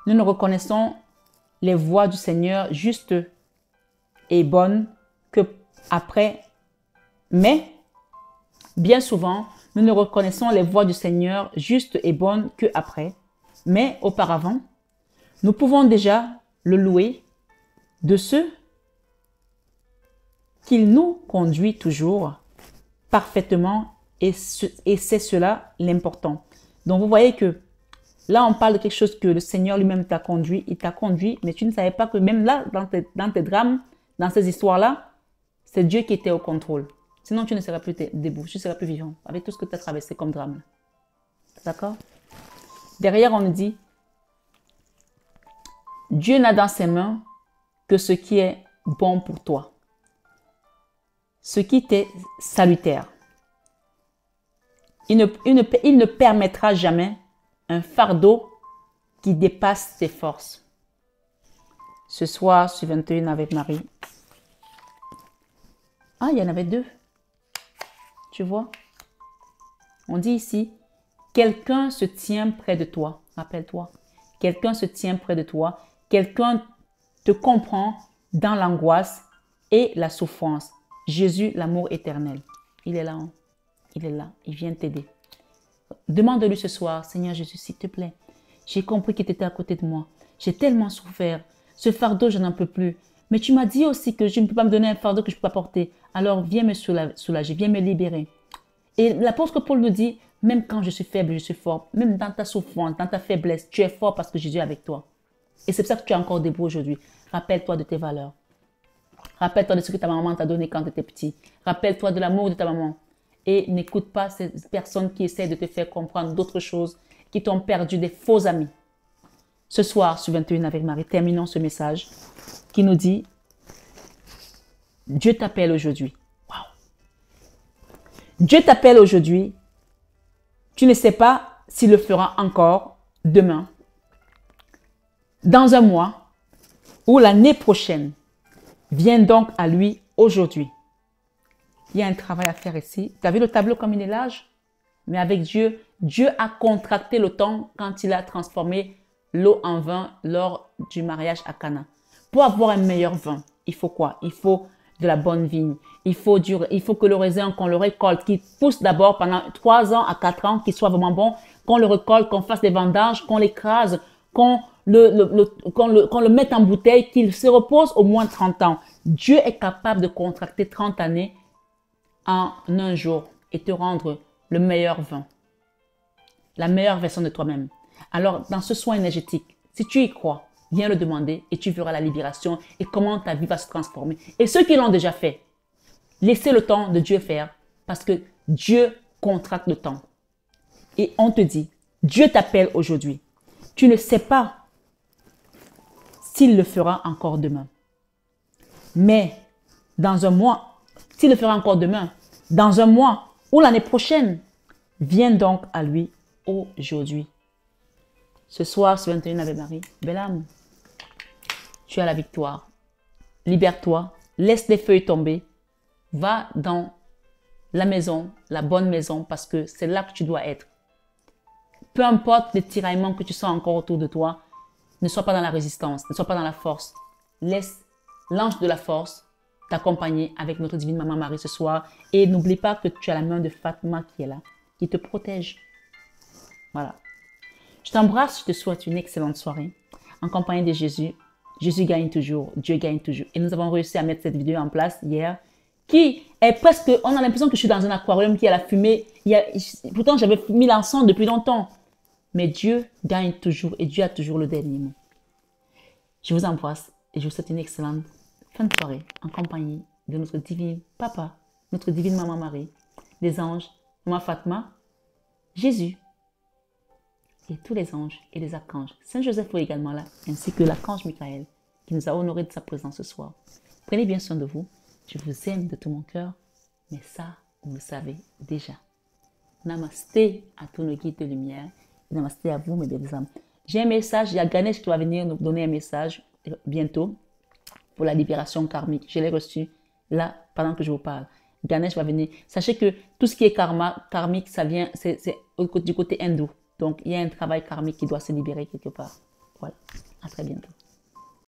nous ne reconnaissons les voies du Seigneur justes et bonnes que après. Mais, bien souvent, nous ne reconnaissons les voies du Seigneur justes et bonnes que après. Mais, auparavant, nous pouvons déjà le louer de ce qu'il nous conduit toujours parfaitement et c'est cela l'important. Donc, vous voyez que là, on parle de quelque chose que le Seigneur lui-même t'a conduit. Il t'a conduit, mais tu ne savais pas que même là, dans tes drames, dans ces histoires-là, c'est Dieu qui était au contrôle. Sinon, tu ne serais plus debout, tu ne serais plus vivant avec tout ce que tu as traversé comme drame. D'accord? Derrière, on nous dit, Dieu n'a dans ses mains que ce qui est bon pour toi. Ce qui t'est salutaire. Il ne permettra jamais un fardeau qui dépasse tes forces. Ce soir, sur 21 avec Marie. Ah, il y en avait deux. Tu vois? On dit ici, quelqu'un se tient près de toi. Rappelle-toi. Quelqu'un se tient près de toi. Quelqu'un te comprend dans l'angoisse et la souffrance. Jésus, l'amour éternel. Il est là. Hein? Il est là. Il vient t'aider. Demande-lui ce soir, Seigneur Jésus, s'il te plaît. J'ai compris que tu étais à côté de moi. J'ai tellement souffert. Ce fardeau, je n'en peux plus. Mais tu m'as dit aussi que je ne peux pas me donner un fardeau que je ne peux pas porter. Alors, viens me soulager, viens me libérer. Et l'apôtre Paul nous dit, même quand je suis faible, je suis fort. Même dans ta souffrance, dans ta faiblesse, tu es fort parce que Jésus est avec toi. Et c'est pour ça que tu es encore debout aujourd'hui. Rappelle-toi de tes valeurs. Rappelle-toi de ce que ta maman t'a donné quand tu étais petit. Rappelle-toi de l'amour de ta maman. Et n'écoute pas ces personnes qui essaient de te faire comprendre d'autres choses, qui t'ont perdu, des faux amis. Ce soir, sur 21 avec Marie, terminons ce message qui nous dit, Dieu t'appelle aujourd'hui. Wow. Dieu t'appelle aujourd'hui. Tu ne sais pas s'il le fera encore demain, dans un mois, ou l'année prochaine vient donc à lui aujourd'hui. Il y a un travail à faire ici. Tu as vu le tableau comme il est large? Mais avec Dieu, Dieu a contracté le temps quand il a transformé l'eau en vin lors du mariage à Cana. Pour avoir un meilleur vin, il faut quoi? Il faut de la bonne vigne. Il faut que le raisin, qu'on le récolte, qu'il pousse d'abord pendant 3 ans à 4 ans, qu'il soit vraiment bon, qu'on le récolte, qu'on fasse des vendanges, qu'on l'écrase, qu'on le mette en bouteille, qu'il se repose au moins 30 ans. Dieu est capable de contracter 30 années en un jour et te rendre le meilleur vin, la meilleure version de toi-même. Alors, dans ce soin énergétique, si tu y crois, viens le demander et tu verras la libération et comment ta vie va se transformer. Et ceux qui l'ont déjà fait, laissez le temps de Dieu faire parce que Dieu contracte le temps. Et on te dit, Dieu t'appelle aujourd'hui. Tu ne sais pas s'il le fera encore demain. Mais dans un mois, s'il le fera encore demain, dans un mois ou l'année prochaine, viens donc à lui aujourd'hui. Ce soir, ce 21 Ave Marie, belle âme, tu as la victoire. Libère-toi, laisse les feuilles tomber, va dans la maison, la bonne maison, parce que c'est là que tu dois être. Peu importe les tiraillements que tu sens encore autour de toi, ne sois pas dans la résistance, ne sois pas dans la force. Laisse l'ange de la force t'accompagner avec notre divine Maman Marie ce soir. Et n'oublie pas que tu as la main de Fatma qui est là, qui te protège. Voilà. Je t'embrasse, je te souhaite une excellente soirée en compagnie de Jésus. Jésus gagne toujours, Dieu gagne toujours. Et nous avons réussi à mettre cette vidéo en place hier, qui est presque, on a l'impression que je suis dans un aquarium qui a la fumée. Pourtant, j'avais mis l'encens depuis longtemps. Mais Dieu gagne toujours et Dieu a toujours le dernier mot. Je vous embrasse et je vous souhaite une excellente fin de soirée en compagnie de notre divine Papa, notre divine Maman Marie, les anges, Maman Fatma, Jésus et tous les anges et les archanges. Saint Joseph est également là, ainsi que l'archange Michael qui nous a honorés de sa présence ce soir. Prenez bien soin de vous. Je vous aime de tout mon cœur, mais ça, vous le savez déjà. Namasté à tous nos guides de lumière. Namasté à vous, mes belles âmes. J'ai un message, il y a Ganesh qui va venir nous donner un message bientôt pour la libération karmique. Je l'ai reçu là, pendant que je vous parle. Ganesh va venir. Sachez que tout ce qui est karmique, ça vient, c'est du côté hindou. Donc, il y a un travail karmique qui doit se libérer quelque part. Voilà. À très bientôt.